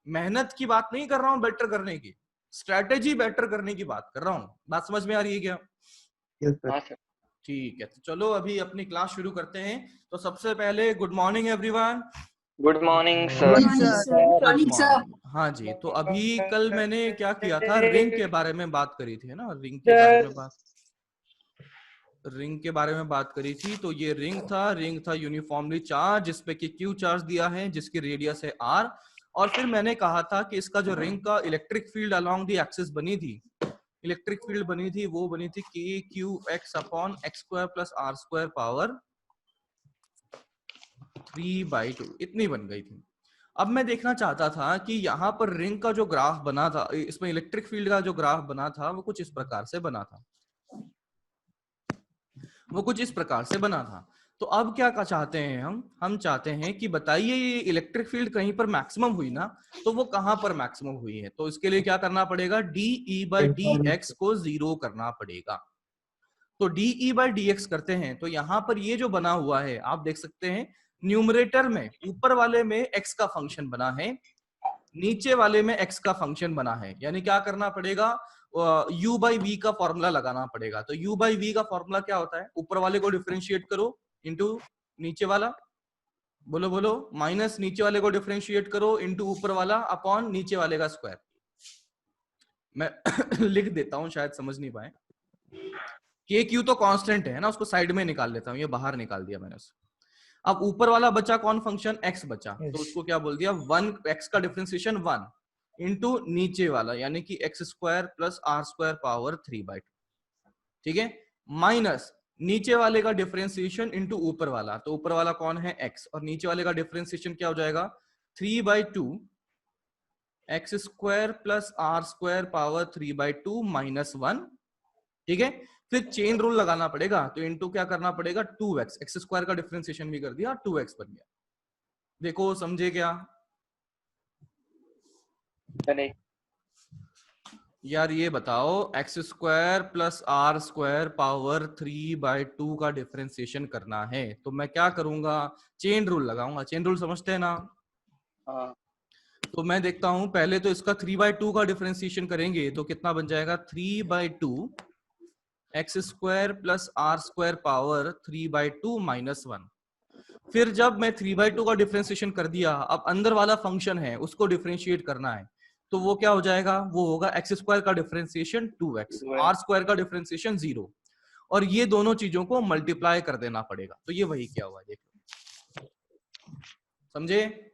मेहनत की बात नहीं कर रहा हूं, बेटर करने की, स्ट्रैटेजी बेटर करने की बात कर रहा हूं। बात समझ में आ रही है क्या? Yes sir. हाँ सर। ठीक है, तो चलो अभी अपनी क्लास शुरू करते हैं। तो सबसे पहले good morning everyone. Good morning sir. हाँ जी, तो अभी कल मैंने क्या किया था, रिंग के बारे में बात करी थी, है ना, रिंग के बारे में बात। रिंग के बारे में बात करी थी, तो ये रिंग था यूनिफॉर्मली चार्ज, जिसपे कि क्यू चार्ज दिया है, जिसकी रेडियस है आर। और फिर मैंने कहा था कि इसका जो रिंग का electric field along the axis बनी थी, इलेक्ट्रिक फील्ड बनी थी, वो बनी थी k q x upon x square plus r square power 3/2, इतनी बन गई थी। अब मैं देखना चाहता था कि यहाँ पर रिंग का जो ग्राफ बना था, इसमें इलेक्ट्रिक फील्ड का जो ग्राफ बना था, वो कुछ इस प्रकार से बना था, वो कुछ इस प्रकार से बना था। तो अब क्या चाहते हैं हम चाहते हैं कि बताइए ये इलेक्ट्रिक फील्ड कहीं पर मैक्सिमम हुई ना, तो वो कहां पर मैक्सिमम हुई है। तो इसके लिए क्या करना पड़ेगा, dE/dx को 0 करना पड़ेगा। तो dE/dx करते हैं, तो यहां पर ये जो बना हुआ है आप देख सकते हैं, न्यूमरेटर में ऊपर वाले में x का फंक्शन बना है, नीचे वाले में x का फंक्शन बना है। यानी क्या करना पड़ेगा, u/v का फॉर्मूला लगाना पड़ेगा। तो u/v का फॉर्मूला क्या होता है, ऊपर वाले को डिफरेंशिएट करो इंटू नीचे वाला, बोलो बोलो, माइनस नीचे वाले को डिफरेंशिएट करो इंटू ऊपर वाला अपॉन नीचे वाले का स्क्वायर। मैं लिख देता हूं, शायद समझ नहीं पाए। के क्यू तो कांस्टेंट है ना, उसको साइड में निकाल लेता हूं, ये बाहर निकाल दिया मैंने उसे। अब ऊपर वाला बचा कौन फंक्शन, x बचा, तो उसको क्या बोल दिया, 1, x का डिफरेंशिएशन 1 इंटू नीचे वाला यानी कि x square plus r square power 3/2, ठीक है, माइनस नीचे वाले का डिफरेंशिएशन इंटू ऊपर वाला, तो ऊपर वाला कौन है x, और नीचे वाले का डिफरेंशिएशन क्या हो जाएगा, 3/2 x square plus r square power 3/2 minus 1, ठीक है। फिर चेन रूल लगाना पड़ेगा, तो इनटू क्या करना पड़ेगा, 2x, एक्स स्क्वायर का डिफरेंशिएशन भी कर दिया, 2x बन गया। देखो समझे क्या यार, ये बताओ x square plus r square power 3/2 का डिफरेंशिएशन करना है, तो मैं क्या करूंगा, चेन रूल लगाऊंगा। चेन रूल समझते हैं ना, तो मैं देखता हूं, पहले तो इसका 3/2 का डिफरेंशिएशन करेंगे तो कितना बन जाएगा, 3/2 x square plus r square power 3/2 minus 1। फिर जब मैं 3/2 का डिफरेंशिएशन कर दिया, अब अंदर वाला फंक्शन है उसको डिफरेंशिएट करना है, तो वो क्या हो जाएगा, वो होगा एक्स स्क्वायर का डिफरेंशिएशन 2x, आर स्क्वायर का डिफरेंशिएशन 0, और ये दोनों चीजों को मल्टीप्लाई कर देना पड़ेगा। तो ये वही क्या हुआ, देखो समझे,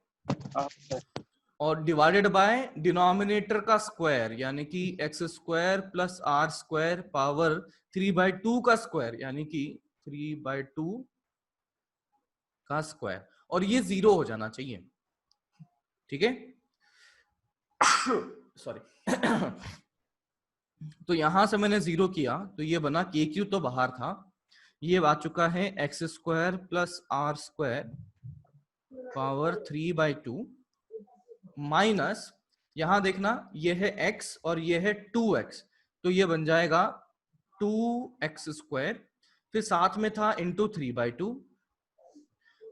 और डिवाइडेड बाय डिनोमिनेटर का स्क्वायर यानी कि x square plus r square power 3/2 का स्क्वायर यानी कि 3/2 का स्क्वायर, और ये 0 हो जाना चाहिए, ठीक है। सॉरी तो यहां से मैंने 0 किया, तो ये बना के क्यू तो बाहर था, ये आ चुका है x square plus r square power 3/2 minus, यहां देखना ये है x और ये है 2x, तो ये बन जाएगा 2x स्क्वायर, फिर साथ में था इंटू 3/2,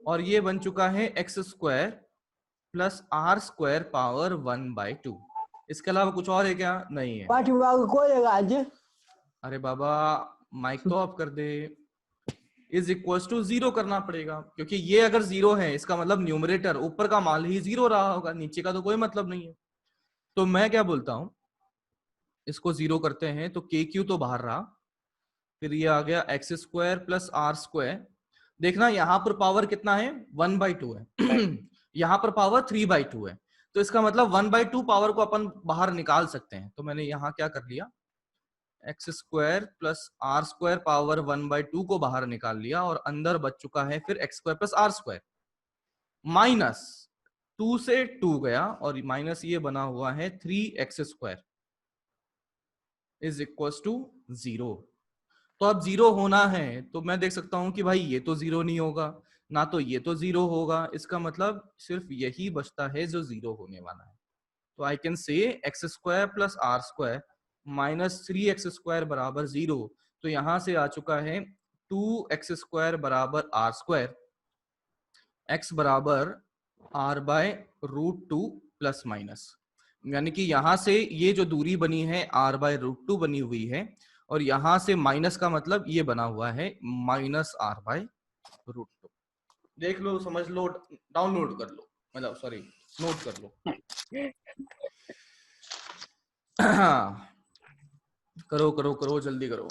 और ये बन चुका है x square plus r square power 1/2। इसके अलावा कुछ और है क्या, नहीं है। अरे बाबा माइक तो ऑफ कर दे। इज इक्वल टू 0 करना पड़ेगा, क्योंकि ये अगर 0 है इसका मतलब न्यूमरेटर ऊपर का मान ही 0 रहा होगा, नीचे का तो कोई मतलब नहीं है। तो मैं क्या बोलता हूं, इसको 0 करते हैं तो के क्यू तो बाहर रहा, फिर ये आ गया x square plus r square. देखना यहां पर पावर कितना है, 1/2 है यहां पर पावर 3/2 है, तो इसका मतलब 1/2 पावर को अपन बाहर निकाल सकते हैं। तो मैंने यहां क्या कर लिया, x square plus r square power 1/2 को बाहर निकाल लिया, और अंदर बच चुका है फिर x square plus r square minus 2 से 2 गया, और माइनस ये बना हुआ है 3x square is equal to 0। तो अब 0 होना है, तो मैं देख सकता हूं कि भाई ये तो 0 नहीं होगा, ना तो ये तो 0 होगा, इसका मतलब सिर्फ यही बचता है जो 0 होने वाला है। तो I can say x square plus r square minus 3x square बराबर 0। तो यहां से आ चुका है 2x स्क्वायर बराबर आर स्क्वायर, x बराबर r/√2 प्लस माइनस, यानी कि यहां से ये जो दूरी बनी है r/√2 बनी हुई है, और यहां से माइनस का मतलब ये बना हुआ है माइनस r/√2। देख लो, समझ लो, डाउनलोड कर लो, मतलब सॉरी नोट कर लो। करो करो करो, जल्दी करो।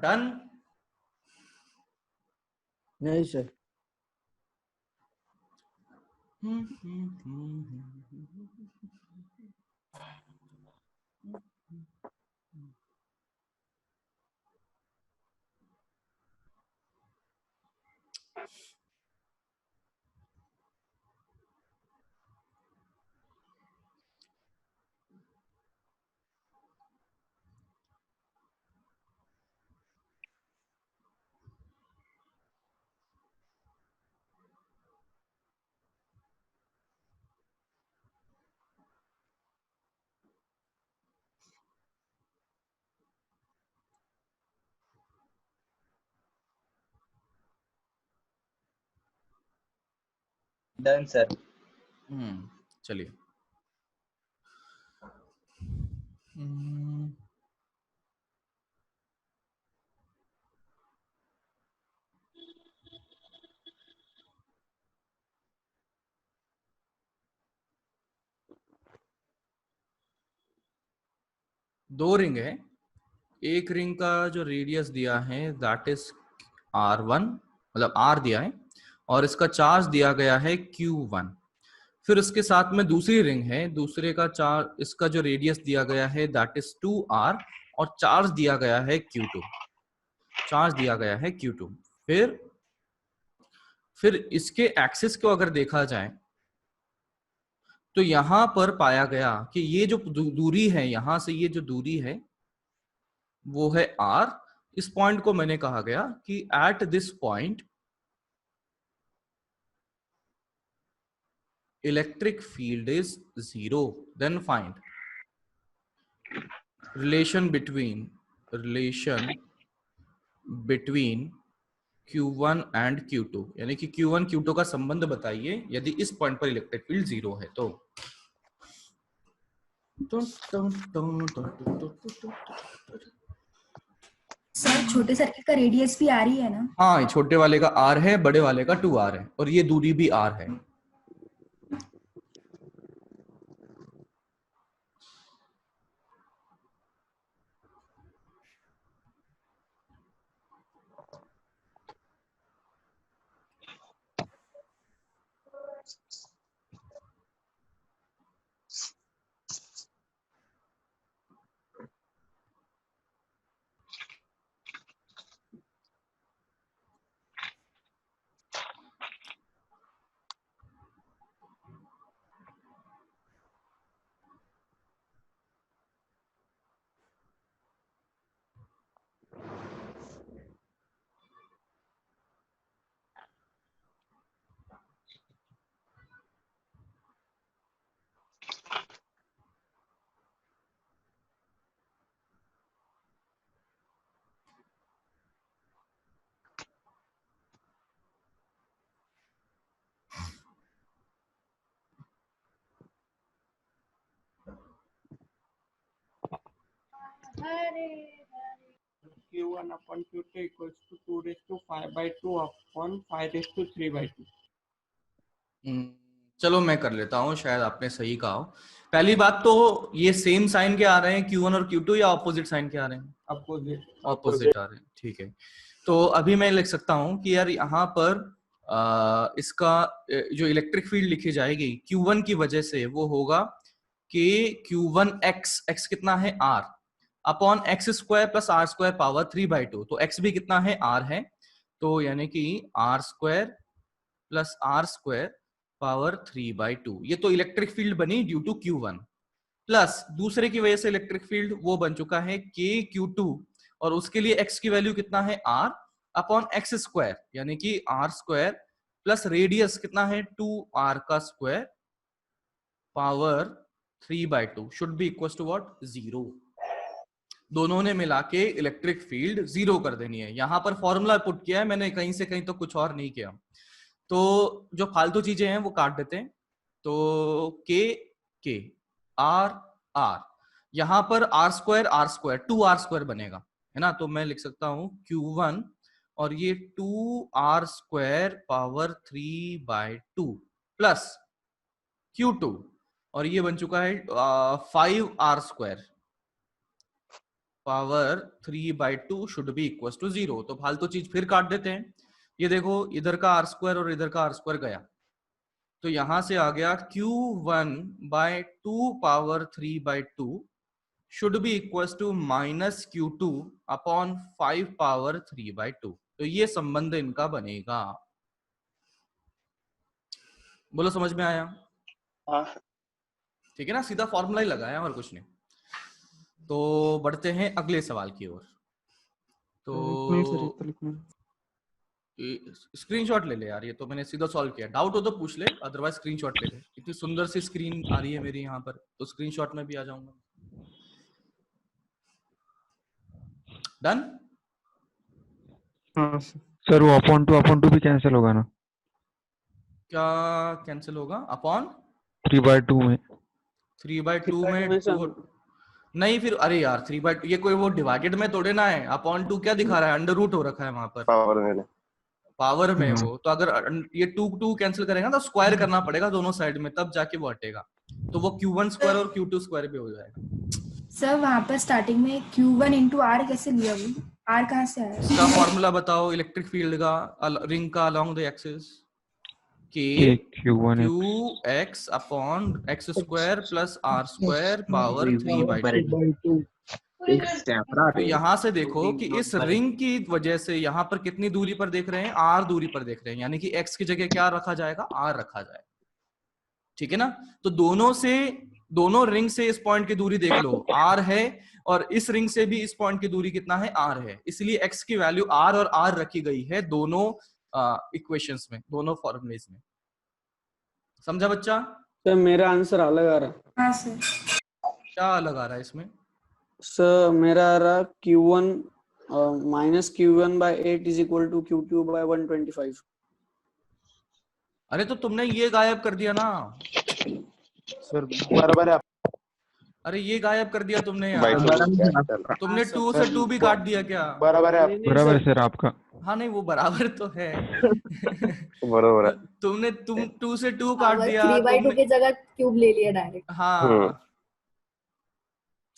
डन। नहीं सर। Done sir. चलिए। दो रिंग है। एक रिंग का जो रेडियस दिया है दैट इज R1, मतलब R दिया है, और इसका चार्ज दिया गया है Q1। फिर इसके साथ में दूसरी रिंग है, दूसरे का चार्ज, इसका जो रेडियस दिया गया है दैट इज 2R, और चार्ज दिया गया है Q2। चार्ज दिया गया है Q2। फिर इसके एक्सिस को अगर देखा जाए तो यहां पर पाया गया कि ये जो दूरी है, यहां से ये जो दूरी है वो है R। इस पॉइंट को मैंने कहा गया कि at this point electric field is 0। Then find relation between Q1 and Q2, यानी कि Q1 Q2 का संबंध बताइए यदि इस पॉइंट पर इलेक्ट्रिक फील्ड 0 है तो। सर छोटे सर्किट का रेडियस भी आ रही है ना? हाँ, छोटे वाले का R है, बड़े वाले का 2R है, और ये दूरी भी R है। Q1 upon Q2 equals to 2 raised to 5 by 2 upon 5 raised to 3 by 2। चलो मैं कर लेता हूँ, शायद आपने सही कहा हो। पहली बात तो ये सेम साइन के आ रहे हैं Q1 और Q2, या ऑपोजिट साइन के आ रहे हैं? ऑपोजिट आ रहे हैं, ठीक है। तो अभी मैं लिख सकता हूँ कि यार यहाँ पर इसका जो इलेक्ट्रिक फील्ड लिखी जाएगी Q1 की वजह से वो होगा के Q1x, x कितना है r, upon x square plus r square power 3/2, तो x भी कितना है r है, तो यानी कि r square plus r square power 3/2, ये तो इलेक्ट्रिक फील्ड बनी ड्यू टू Q1, प्लस दूसरे की वजह से इलेक्ट्रिक फील्ड वो बन चुका है KQ2, और उसके लिए x की वैल्यू कितना है r अपॉन एक्स स्क्वायर, यानी कि r स्क्वायर प्लस रेडियस कितना है 2r का square power 3/2 should be equal to what, 0। दोनों ने मिला के इलेक्ट्रिक फील्ड 0 कर देनी है। यहां पर फॉर्मूला पुट किया है मैंने, कहीं से कहीं तो कुछ और नहीं किया। तो जो फालतू चीजें हैं वो काट देते हैं, तो के आर, यहां पर आर स्क्वायर 2r² बनेगा, है ना, तो मैं लिख सकता हूं Q1 और ये 2r² पावर 3/2 प्लस Q2, और ये बन चुका है 5r² power 3/2 should be equal to 0। तो फालतू चीज फिर काट देते हैं, ये देखो इधर का r² और इधर का r² गया, तो यहां से आ गया Q1/2 power 3/2 should be equal to minus Q2 upon 5 power 3/2, तो ये संबंध इनका बनेगा। बोलो समझ में आया? हाँ ठीक है ना, सीधा फॉर्मूला ही लगाया और कुछ नहीं। तो बढ़ते हैं अगले सवाल की ओर। तो स्क्रीनशॉट ले ले यार, ये तो मैंने सीधा सॉल्व किया, डाउट हो तो पूछ ले, अदरवाइज स्क्रीनशॉट ले ले। इतनी सुंदर सी स्क्रीन आ रही है मेरी यहाँ पर, तो स्क्रीनशॉट में भी आ जाऊंगा। डन? हाँ सर, वो अपॉन टू भी कैंसिल होगा ना? क्या कैंसिल होगा? अपॉन 3/2 में 3/2 में 2 नहीं, फिर अरे यार 3/2 ये कोई वो डिवाइडेड में तोड़े ना है, अपॉन 2 क्या दिखा रहा है, अंडर रूट हो रखा है वहां पर पावर में वो, तो अगर ये 2 कैंसिल करेगा तो स्क्वायर करना पड़ेगा दोनों साइड में, तब जाके वो हटेगा, तो वो Q1² और Q2² भी हो जाएगा। सर वहां पर स्टार्टिंग में Q1 इंटू आर कैसे लिया, वो आर कहाँ से आया? इसका फॉर्मूला बताओ इलेक्ट्रिक फील्ड का, रिंग का अलोंग द एक्सिस, के Qx upon x² plus r² power 3/2। तो यहाँ से देखो कि इस रिंग की वजह से यहाँ पर कितनी दूरी पर देख रहे हैं, r दूरी पर देख रहे हैं, यानी कि x की जगह क्या रखा जाएगा, r रखा जाएगा, ठीक है ना। तो दोनों रिंग से इस पॉइंट की दूरी देख लो, r है, और इस रिंग से भी इस पॉइंट की दूरी कितना है, r है, इसलिए x की वैल्यू r और r रखी गई है दोनों इक्वेशंस में, दोनों फॉर्मूलेस में। समझा बच्चा? सर मेरा आंसर अलग आ रहा। हाँ सर। क्या अलग आ रहा है इसमें? सर मेरा आ रहा Q1 minus Q1/8 is equal to Q2/125। अरे तो तुमने ये गायब कर दिया ना सर बराबर है। अरे ये गायब कर दिया तुमने यार, तुमने 2 से 2 भी काट दिया क्या? बराबर है। बराबर है सर आपका। हाँ नहीं वो बराबर तो है बराबर है। तुम 2 से 2 काट दिया, 3/2 की जगह क्यूब ले लिया डायरेक्ट। हाँ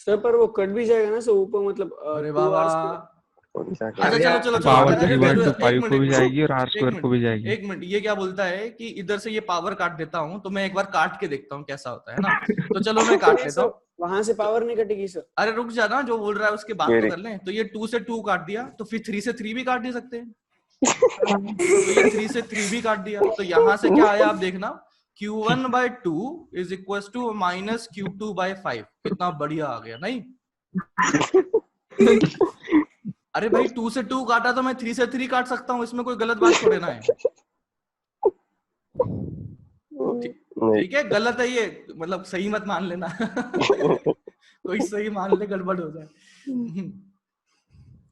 सर पर वो कट भी जाएगा ना सर ऊपर, मतलब अरे बाबा। अच्छा चलो पावर 3/5 को भी जाएगी और r² को भी जाएगी। एक मिनट, ये क्या बोलता है कि इधर से ये पावर काट देता हूँ, तो मैं एक बार काट के देखता हूँ कैसा होता है ना, तो चलो मैं काट लेता हूँ। वहां से पावर नहीं कटेगी सर। अरे रुक जा ना, जो बोल रहा है उसके बात तो कर लें। तो ये 2 से 2 काट दिया, तो फिर 3 से 3 भी काट दे सकते हैं, तो ये 3 से 3 भी काट दिया, तो यहाँ से क्या आया आप देखना, Q1/2 is equal to minus Q2/5। कितना बढ़िया आ गया नहीं? अरे भाई 2 से 2 काटा तो मैं 3 से 3 काट सकता हूँ, इसमें कोई गलत बात थोड़ी ना है। ठीक है, गलत है ये, मतलब सही मत मान लेना कोई सही मान ले गड़बड़ हो जाए।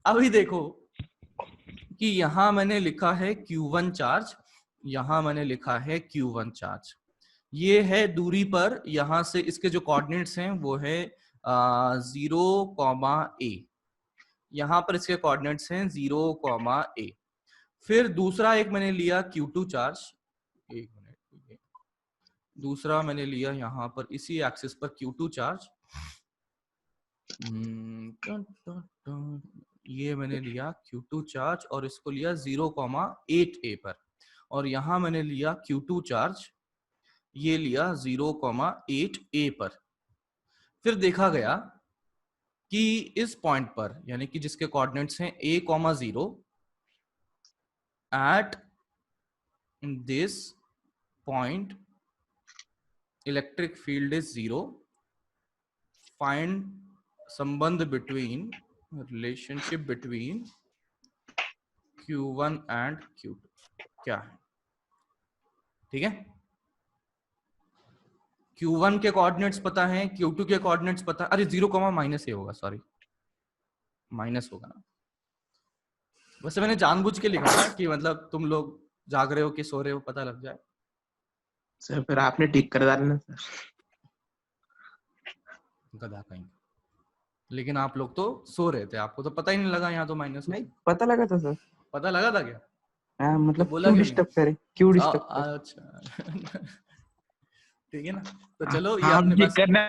अभी देखो कि यहां मैंने लिखा है Q1 चार्ज, यहां मैंने लिखा है Q1 चार्ज, ये है दूरी पर, यहां से इसके जो कोऑर्डिनेट्स हैं वो है 0, यहां पर इसके कोऑर्डिनेट्स हैं 0, फिर दूसरा एक मैंने लिया Q2 चार्ज, एक मिनट, दूसरा मैंने लिया यहाँ पर इसी एक्सिस पर Q2 चार्ज, ये मैंने लिया Q2 चार्ज और इसको लिया 0,8a पर, और यहां मैंने लिया Q2 चार्ज, ये लिया 0,8a पर। फिर देखा गया कि इस पॉइंट पर, यानी कि जिसके कोऑर्डिनेट्स हैं a,0 at this point electric field is 0, find संबंध between, relationship between Q1 and Q2 क्या है? ठीक है, Q1 के कोऑर्डिनेट्स पता है, Q2 के कोऑर्डिनेट्स पता है। अरे 0, माइनस ए होगा, सॉरी माइनस होगा ना। वैसे मैंने जानबूझ के लिखा था कि मतलब तुम लोग जाग रहे हो कि सो रहे हो पता लग जाए। सर फिर आपने ठीक कर डालना सर। गधा कहीं। लेकिन आप लोग तो सो रहे थे, आपको तो पता ही नहीं लगा यहाँ तो माइनस। नहीं पता लगा था सर। पता लगा था क्या? हाँ मतलब तो बोला क्यों क्यों डिस्टर्ब करे, क्यों नहीं? डिस्टर्ब करे। अच्छा ठीक है ना। तो चलो ये आप अपने ठीक पास, करना।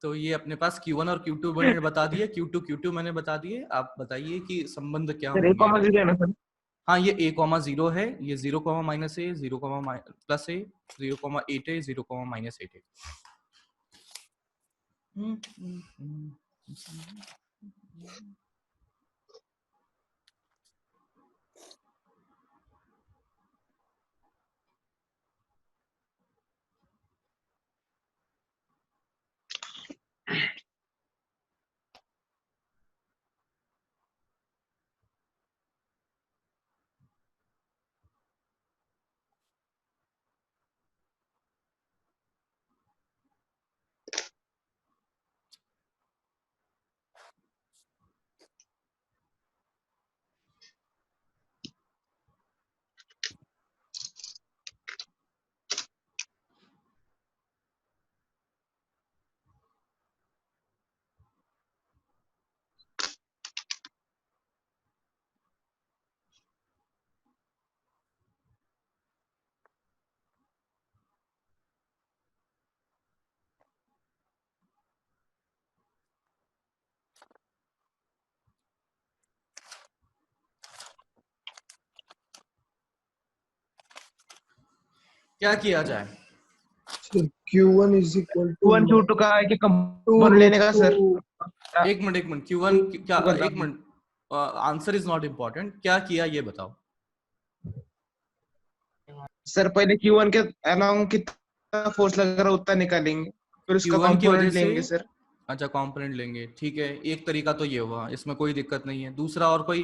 तो ये अपने पास Q1 और Q2 मैंने बता दिए, Q2 मैंने बता दिए। आप बताइए कि संबंध क्या सर एक होंगे। है ना सर। हाँ, ये a,0 है, ये 0, माइनस ए, 0, प्लस ए, 0,8 है, 0,-8 है। क्या किया जाए? Q1 is equal to Q1 Q2 का है कि कंपोनेंट लेने का सर। एक मिनट Q1 क्या, एक minute, answer is not important. क्या किया ये बताओ। सर पहले Q1 के अलाउंग कितना फोर्स लग रहा है उतना निकालेंगे, फिर उसका Q1 की वजह कंपोनेंट से, लेंगे सर। अच्छा कंपोनेंट लेंगे, ठीक है। एक तरीका तो ये हुआ, इसमें कोई दिक्कत नहीं है। दूसरा और कोई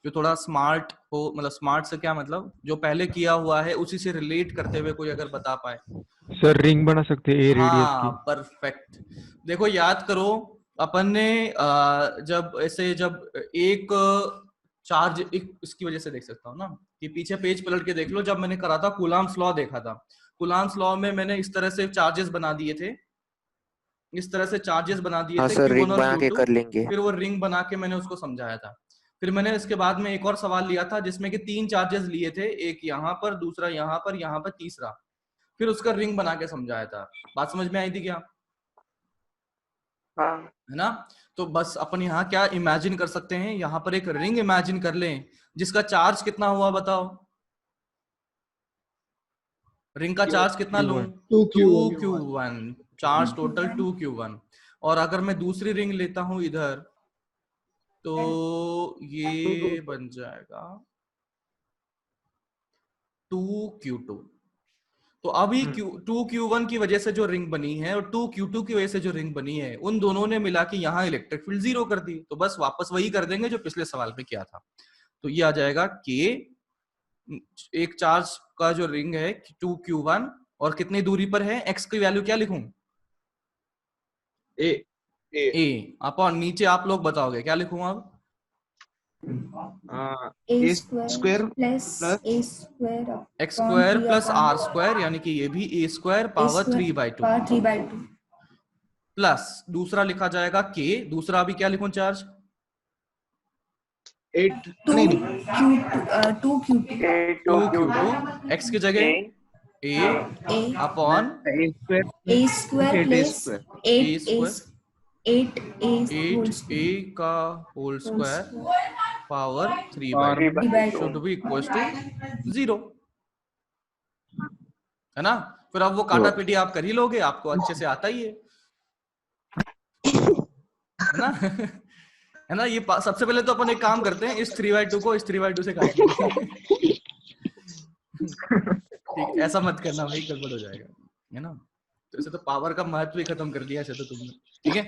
जो थोड़ा स्मार्ट हो, मतलब स्मार्ट से क्या मतलब, जो पहले किया हुआ है उसी से रिलेट करते हुए कोई अगर बता पाए। सर रिंग बना सकते हैं ए रेडियस हाँ की। परफेक्ट। देखो याद करो, अपन ने जब ऐसे, जब एक चार्ज, एक इसकी वजह से देख सकता हूँ ना कि पीछे पेज पलट के देख लो, जब मैंने करा था कूलाम्स लॉ देखा था। कूलाम्स लॉ में मैंने इस तरह से चार्जेस बना दिए थे, इस तरह से चार्जेस बना दिए हाँ थे सर, Q1 रिंग और बना के Q2। कर लेंगे। फिर वो रिंग बना के मैंने उसको समझाया था। फिर मैंने इसके बाद में एक और सवाल लिया था जिसमें कि 3 चार्जेस लिए थे, एक यहाँ पर, दूसरा यहाँ पर तीसरा। फिर उसका रिंग बना के समझाया था। बात समझ में आई थी क्या? हाँ। है ना। तो बस अपन यहाँ क्या इमेजिन कर सकते हैं, यहाँ पर एक रिंग इमेजिन कर लें जिसका चार्ज कितना हुआ बताओ। रिंग का चार्ज कितना लूं? 2Q1। Charge total 2Q1। और अगर मैं दूसरी रिंग लेता हूं इधर, तो ये बन जाएगा 2Q2। तो अभी 2Q1 की वजह से जो रिंग बनी है और 2Q2 की वजह से जो रिंग बनी है, उन दोनों ने मिला के यहाँ इलेक्ट्रिक फील्ड 0 कर दी। तो बस वापस वही कर देंगे जो पिछले सवाल में किया था। तो ये आ जाएगा K, एक चार्ज का जो रिंग है 2Q1 और कितनी दूरी पर है, x की वैल्यू क्या लिखूं? ए अपॉन, नीचे आप लोग बताओगे क्या लिखूं अब? A square plus a square x square plus r square, यानी कि ये भी ए स्क्वायर पावर 3/2 प्लस दूसरा लिखा जाएगा K। दूसरा अभी क्या लिखूं चार्ज? 2Q2 x की जगह a upon a square plus 8a का whole square power 3/2 should be equal to 0, है ना। फिर अब वो काटा पीटी आप कर ही लोगे, आपको अच्छे से आता ही है। है ना है ना। ये सबसे पहले तो अपन एक काम करते हैं, इस 3/2 को इस 3/2 से काट लेंगे। ठीक, ऐसा मत करना भाई, गड़बड़ हो जाएगा, है ना। तो ऐसे तो पावर का महत्व ही खत्म कर दिया ऐसे तो तुमने। ठीक है,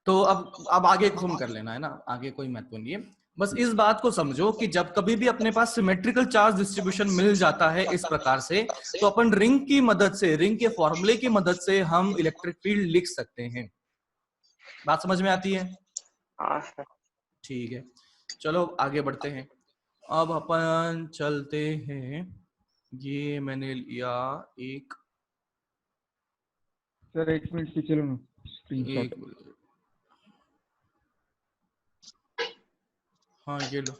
तो अब आगे तुम कर लेना, है ना, आगे कोई महत्व नहीं है। बस इस बात को समझो कि जब कभी भी अपने पास सिमेट्रिकल चार्ज डिस्ट्रीब्यूशन मिल जाता है इस प्रकार से, तो अपन रिंग की मदद से, रिंग के फॉर्मूले की मदद से हम इलेक्ट्रिक फील्ड लिख सकते हैं। बात समझ में आती है? हाँ सर। ठीक है, चलो आगे बढ़ते हैं। अब अपन चलते हैं, ये मैंने लिया एक सर 1 मिनट पीछे लो ना, स्क्रीनशॉट। हाँ ये लो।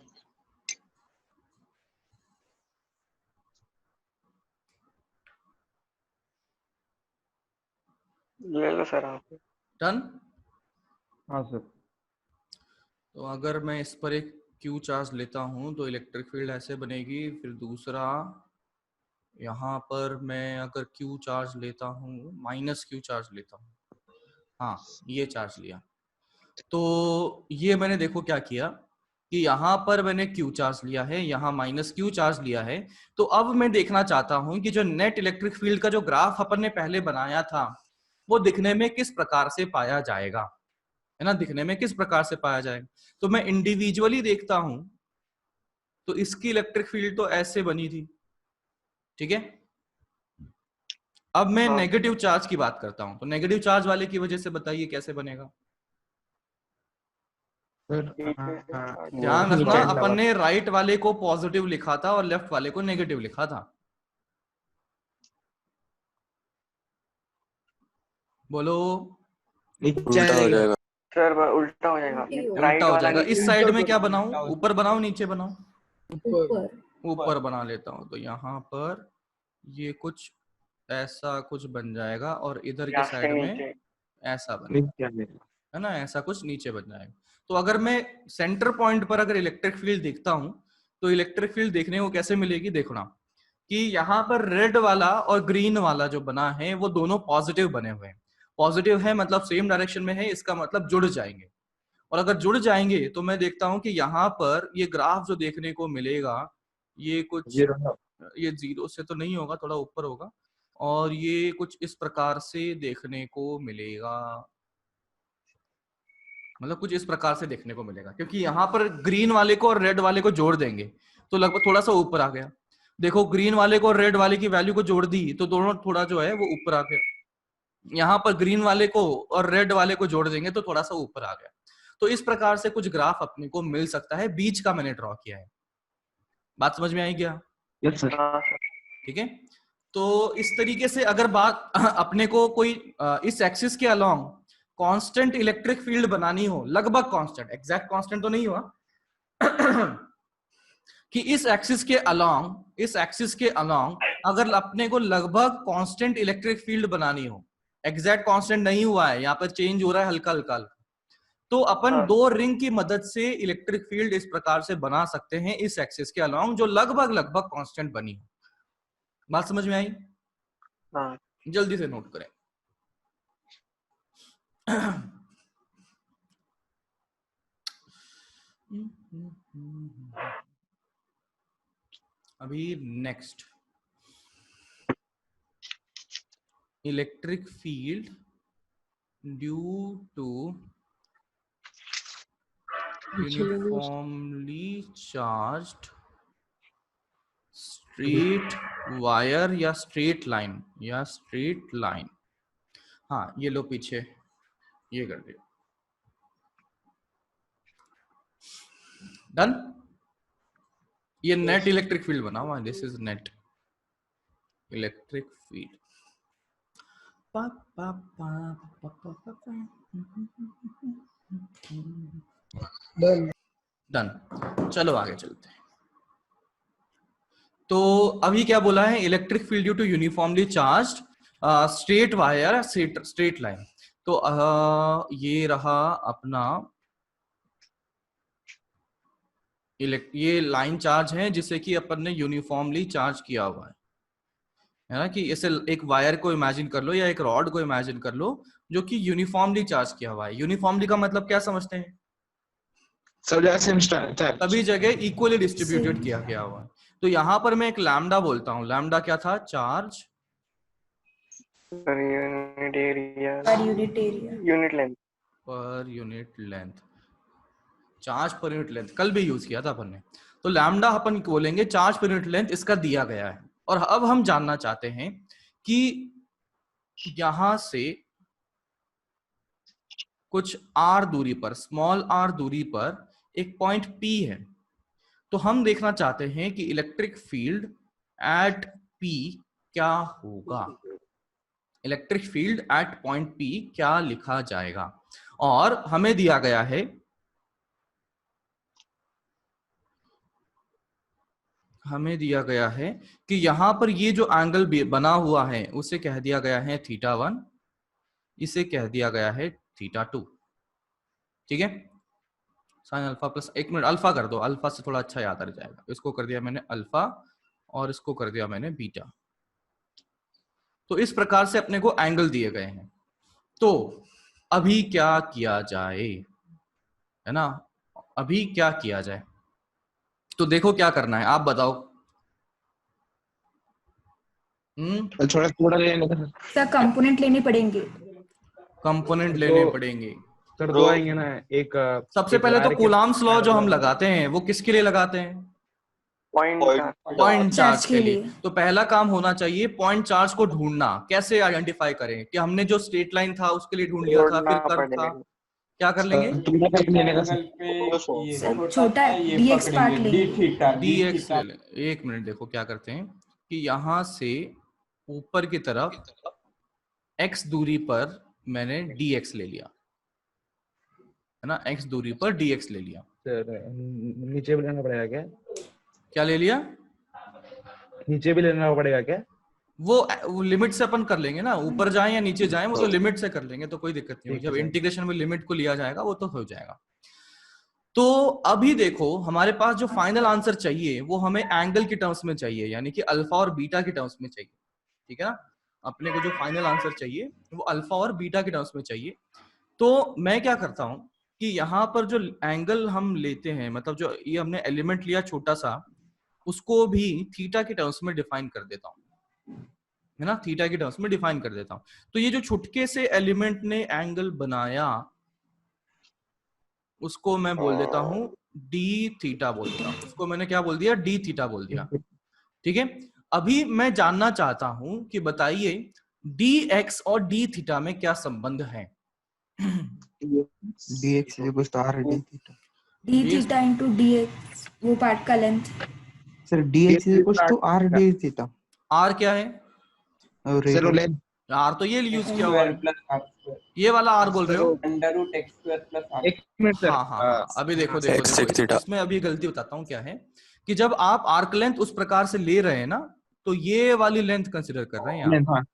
ले लो सर आप। डन। हाँ सर। तो अगर मैं इस पर एक Q चार्ज लेता हूं तो इलेक्ट्रिक फील्ड ऐसे बनेगी। फिर दूसरा, यहाँ पर मैं अगर Q चार्ज लेता हूँ, -Q चार्ज लेता हूँ, हाँ ये चार्ज लिया, तो ये मैंने देखो क्या किया कि यहाँ पर मैंने Q चार्ज लिया है, यहाँ -Q चार्ज लिया है। तो अब मैं देखना चाहता हूं कि जो नेट इलेक्ट्रिक फील्ड का जो ग्राफ अपन ने पहले बनाया था वो दिखने में किस प्रकार से पाया जाएगा, है ना, दिखने में किस प्रकार से पाया जाएगा। तो मैं इंडिविजुअली देखता हूं तो इसकी इलेक्ट्रिक फील्ड तो ऐसे बनी थी। ठीक है, अब मैं हाँ। नेगेटिव चार्ज की बात करता हूं, तो नेगेटिव चार्ज वाले की वजह से बताइए कैसे बनेगा। ध्यान रखना, अपन ने राइट वाले को पॉजिटिव लिखा था और लेफ्ट वाले को नेगेटिव लिखा था। बोलो। उल्टा हो जाएगा सर उल्टा हो जाएगा। राइट उल्टा हो वाला जाएगा। नीचे। इस साइड में क्या बनाऊं, ऊपर बनाऊं नीचे बनाऊं? ऊपर। ऊपर बना लेता हूं। तो यहाँ पर ये कुछ ऐसा कुछ बन जाएगा और इधर के यहाँ से साइड में नीचे। ऐसा बनेगा, है ना, ऐसा कुछ नीचे बन जाएगा। तो अगर मैं सेंटर पॉइंट पर अगर इलेक्ट्रिक फील्ड देखता हूं तो इलेक्ट्रिक फील्ड देखने को कैसे मिलेगी, देखना कि यहाँ पर रेड वाला और ग्रीन वाला जो बना है वो दोनों पॉजिटिव बने हुए हैं। पॉजिटिव है मतलब सेम डायरेक्शन में है, इसका मतलब जुड़ जाएंगे। और अगर जुड़ जाएंगे तो मैं देखता हूं कि यहाँ पर ये ग्राफ जो देखने को मिलेगा ये कुछ, ये 0 से तो नहीं होगा, थोड़ा ऊपर होगा, और ये कुछ इस प्रकार से देखने को मिलेगा, मतलब कुछ इस प्रकार से देखने को मिलेगा। क्योंकि यहाँ पर ग्रीन वाले को और रेड वाले को जोड़ देंगे तो लगभग थोड़ा सा ऊपर आ गया। देखो ग्रीन वाले को और रेड वाले की वैल्यू को जोड़ दी तो दोनों थोड़ा जो है वो ऊपर आ गया। यहाँ पर ग्रीन वाले को और रेड वाले को जोड़ देंगे तो थोड़ा सा ऊपर आ गया। तो इस प्रकार से कुछ ग्राफ अपने को मिल सकता है, बीच का मैंने ड्रॉ किया है। बात समझ में आई क्या? Yes sir. हाँ सर। ठीक है, तो इस तरीके से अगर बात अपने को कोई इस एक्सिस के अलोंग कांस्टेंट इलेक्ट्रिक फील्ड बनानी हो, लगभग कांस्टेंट, एग्जैक्ट कांस्टेंट तो नहीं हुआ कि इस एक्सिस के अलोंग अगर अपने को लगभग कांस्टेंट इलेक्ट्रिक फील्ड बनानी हो, एग्जैक्ट कांस्टेंट नहीं हुआ है, यहाँ पर चेंज हो रहा है हल्का हल्का, तो अपन दो रिंग की मदद से इलेक्ट्रिक फील्ड इस प्रकार से बना सकते हैं इस एक्सिस के अलोंग जो लगभग कांस्टेंट बनी हो। बात समझ में आई? हाँ। जल्दी से नोट करें। अभी next, electric field due to uniformly charged straight wire या स्ट्रेट लाइन, हाँ ये लो पीछे ये कर दिया। डन। ये नेट इलेक्ट्रिक फील्ड बना हुआ है, this is net electric field. Done. चलो आगे चलते हैं। तो अभी क्या बोला है, electric field due to uniformly charged straight wire straight line. तो ये रहा अपना ये लाइन चार्ज है जिसे कि अपन ने यूनिफॉर्मली चार्ज किया हुआ है। है ना, कि ऐसे एक वायर को इमेजिन कर लो या एक रॉड को इमेजिन कर लो जो कि यूनिफॉर्मली चार्ज किया हुआ है। यूनिफॉर्मली का मतलब क्या समझते हैं? सब जगह सेम चार्ज, सभी जगह इक्वली डिस्ट्रीब्यूटेड किया गया हुआ है। तो यहाँ पर मैं एक लैम्डा बोलता हूँ। लैम्डा क्या था? Charge sir unit area, per unit area, unit length. Per unit length, charge per unit length कल भी यूज किया था अपन ने। तो लैम्डा अपन बोलेंगे चार्ज पर यूनिट लेंथ, इसका दिया गया है। और अब हम जानना चाहते हैं कि यहां से कुछ r दूरी पर, स्मॉल r दूरी पर एक पॉइंट P है। तो हम देखना चाहते हैं कि इलेक्ट्रिक फील्ड एट P क्या होगा। Electric field at point P क्या लिखा जाएगा। और हमें दिया गया है, कि यहां पर ये जो एंगल बना हुआ है उसे कह दिया गया है θ1, इसे कह दिया गया है θ2। ठीक है, साइन अल्फा प्लस, एक मिनट अल्फा कर दो, अल्फा से थोड़ा अच्छा याद आ जाएगा। इसको कर दिया मैंने अल्फा और इसको कर दिया मैंने बीटा। तो इस प्रकार से अपने को एंगल दिए गए हैं। तो अभी क्या किया जाए, है ना, अभी क्या किया जाए? तो देखो क्या करना है, आप बताओ। थोड़ा थोड़ा लेने का सर कंपोनेंट लेने पड़ेंगे। कंपोनेंट लेने पड़ेंगे सर दो आएंगे ना, एक सबसे पहले तो कूलाम्स लॉ जो हम लगाते हैं वो किसके लिए लगाते हैं? पॉइंट चार्ज के लिए। तो पहला काम होना चाहिए पॉइंट चार्ज को ढूंढना। कैसे आइडेंटिफाई करें? कि हमने जो स्ट्रेट लाइन था उसके लिए ढूंढ लिया था, फिर कर्व था, क्या कर लेंगे? सर छोटा dx पार्ट लेंगे। dx ले लें। एक मिनट, देखो क्या करते हैं कि यहां से ऊपर की तरफ x दूरी पर मैंने dx ले लिया, है ना, x दूरी पर dx ले लिया। सर नीचे भी लेना पड़ेगा क्या? क्या ले लिया? नीचे भी लेना पड़ेगा क्या? वो लिमिट से अपन कर लेंगे ना, ऊपर जाएं या नीचे जाएं वो तो लिमिट से कर लेंगे, तो कोई दिक्कत नहीं होगी। जब इंटीग्रेशन में लिमिट को लिया जाएगा वो तो हो जाएगा। तो अभी देखो हमारे पास जो फाइनल आंसर चाहिए वो हमें एंगल की टर्म्स में चाहिए, यानी कि अल्फा और बीटा की टर्म्स में चाहिए। ठीक है ना, अपने को जो फाइनल आंसर चाहिए वो अल्फा और बीटा की टर्म्स में चाहिए। तो मैं क्या करता हूं कि यहाँ पर जो एंगल हम लेते हैं, मतलब जो ये हमने एलिमेंट लिया छोटा सा, उसको भी थीटा की टर्म्स में डिफाइन कर देता हूं, है ना, थीटा की टर्म्स में डिफाइन कर देता हूं। तो ये जो छुटके से एलिमेंट ने एंगल बनाया उसको मैं बोल देता हूं डी थीटा बोल देता हूं। उसको मैंने क्या बोल दिया? डी थीटा बोल दिया। ठीक है, अभी मैं जानना चाहता हूं कि बताइए डी एक्स और डी थीटा में क्या संबंध है? dx equals to r d theta. d theta into dx, वो पार्ट का length. Sir dx equals to r d theta. R क्या है? और सर लेंथ आर तो ये यूज किया हुआ है, ये वाला आर बोल रहे हो? एक मिनट सर। हाँ, अभी देखो इसमें अभी गलती बताता हूँ क्या है कि जब आप आर्क लेंथ उस प्रकार से ले रहे हैं ना, तो ये वाली लेंथ कंसिडर कर रहे हैं यहाँ।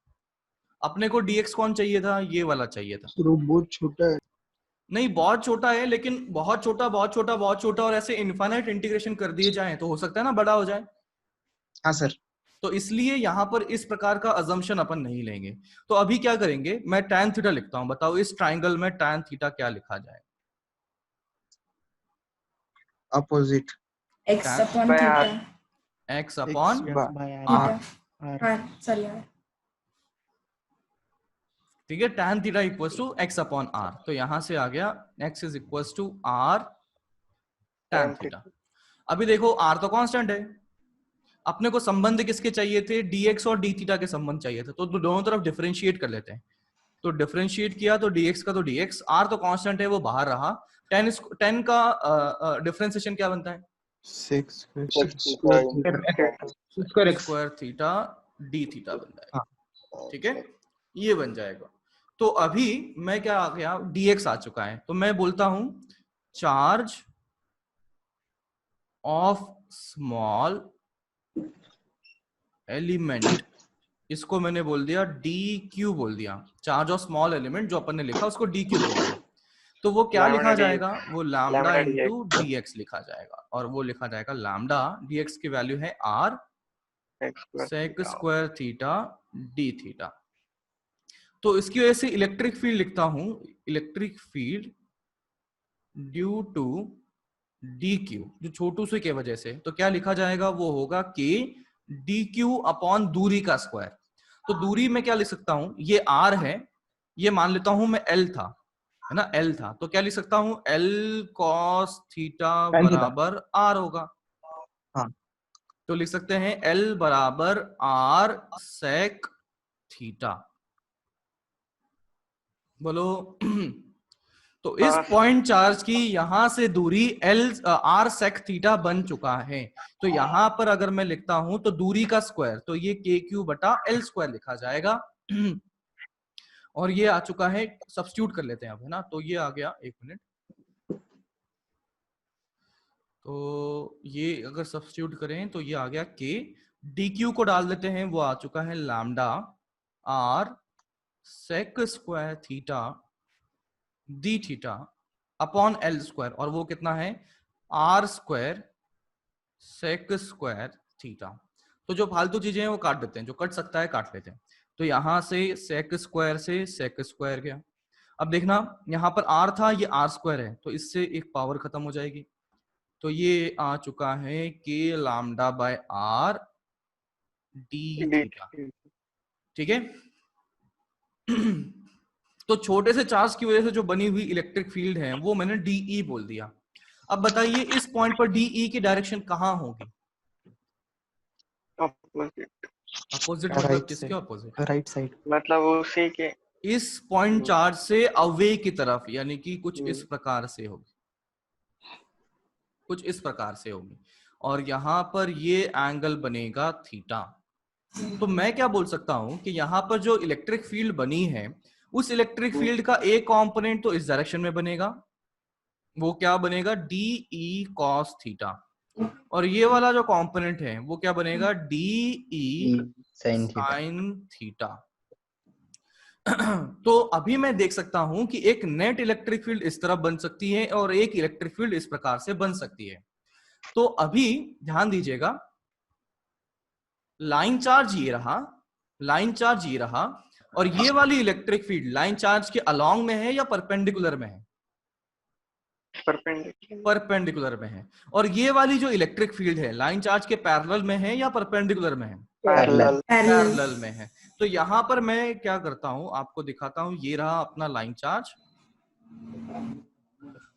अपने को dx कौन चाहिए था? ये वाला चाहिए था। सर वो बहुत छोटा है। नहीं, बहुत छोटा है, लेकिन बहुत छोटा बहुत छोटा बहुत छोटा और ऐसे इनफाइनाइट इंटीग्रेशन कर दिए जाए तो हो सकता है ना बड़ा हो जाए। हाँ सर। तो इसलिए यहाँ पर इस प्रकार का अजम्पशन अपन नहीं लेंगे। तो अभी क्या करेंगे, मैं tan थीटा लिखता हूं। बताओ इस ट्राइंगल में tan थीटा क्या लिखा जाए? Opposite x upon theta, x upon r, sorry r। ठीक है, tan theta equals to x upon r। तो यहां से आ गया x is equals to r tan theta. अभी देखो r तो कांस्टेंट है, अपने को संबंध किसके चाहिए थे? dx और d थीटा के संबंध चाहिए थे। तो दोनों तरफ डिफरेंशिएट कर लेते हैं। तो डिफरेंशिएट किया तो dx का तो dx, r तो कांस्टेंट है वो बाहर रहा। tan का डिफरेंशिएशन क्या बनता है? 6 स्क्वायर थीटा d थीटा बन जाएगा। ठीक है, ये बन जाएगा। तो अभी मैं क्या आ गया, dx आ चुका है, तो मैं बोलता हूं चार्ज ऑफ स्मॉल एलिमेंट, इसको मैंने बोल दिया dq बोल दिया। चार्ज ऑफ स्मॉल एलिमेंट जो अपन ने लिखा उसको dq बोल दिया। तो वो क्या लिखा जाएगा? वो लैम्डा इंटू dx लिखा जाएगा। और वो लिखा जाएगा लैम्डा, dx की वैल्यू है r sec square theta d theta. तो इसकी वजह से इलेक्ट्रिक फील्ड लिखता हूं, electric field due to d q, जो छोटू से के वजह से, तो क्या लिखा जाएगा, वो होगा के डी क्यू अपॉन दूरी का स्क्वायर। तो दूरी में क्या लिख सकता हूं, ये आर है, ये मान लेता हूं मैं एल था, है ना, एल था, तो क्या लिख सकता हूं, एल कॉस थीटा बराबर आर होगा। हाँ। तो लिख सकते हैं एल बराबर आर सेक थीटा। बोलो। तो इस पॉइंट चार्ज की यहां से दूरी एल आर सेक थीटा बन चुका है। तो यहां पर अगर मैं लिखता हूं तो दूरी का स्क्वायर, तो ये के क्यू बटा एल स्क्वायर लिखा जाएगा। और ये आ चुका है, सब्स्टिट्यूट कर लेते हैं अब, है ना। तो ये आ गया, एक मिनट, तो ये अगर सब्स्टिट्यूट करें तो ये आ गया के डी क्यू को डाल देते हैं, वो आ चुका है lambda r sec square theta d theta upon l square, और वो कितना है, r square sec square theta. तो जो फालतू चीजें हैं वो काट देते हैं, जो कट सकता है काट लेते हैं। तो यहां से सेक स्क्वायर से सेक स्क्वायर गया। अब देखना, यहां पर आर था, ये आर स्क्वायर है, तो इससे एक पावर खत्म हो जाएगी। तो ये आ चुका है के lambda by r d theta, ठीक है। तो छोटे से चार्ज की वजह से जो बनी हुई इलेक्ट्रिक फील्ड है वो मैंने डीई बोल दिया। अब बताइए इस पॉइंट पर डीई की डायरेक्शन कहां होगी? अपोजिट मतलब किसके अपोजिट? राइट साइड, मतलब उसी के इस पॉइंट चार्ज से अवे की तरफ, यानी कि कुछ इस प्रकार से होगी, कुछ इस प्रकार से होगी। और यहां पर ये एंगल बनेगा थीटा। तो मैं क्या बोल सकता हूं कि यहां पर जो इलेक्ट्रिक फील्ड बनी है, उस इलेक्ट्रिक फील्ड का एक कंपोनेंट तो इस डायरेक्शन में बनेगा, वो क्या बनेगा, डी ई कॉस थीटा। और ये वाला जो कंपोनेंट है वो क्या बनेगा, डी ई साइन थीटा। तो अभी मैं देख सकता हूं कि एक नेट इलेक्ट्रिक फील्ड इस तरह बन सकती है और एक इलेक्ट्रिक फील्ड इस प्रकार से बन सकती है। तो अभी ध्यान दीजिएगा, लाइन चार्ज ये रहा, लाइन चार्ज ये रहा, और ये वाली इलेक्ट्रिक फील्ड लाइन चार्ज के अलोंग में है या परपेंडिकुलर में है? परपेंडिकुलर में है। और ये वाली जो इलेक्ट्रिक फील्ड है लाइन चार्ज के पैरेलल में है या परपेंडिकुलर में है? पैरेलल में है। तो यहां पर मैं क्या करता हूं, आपको दिखाता हूं, ये रहा अपना लाइन चार्ज,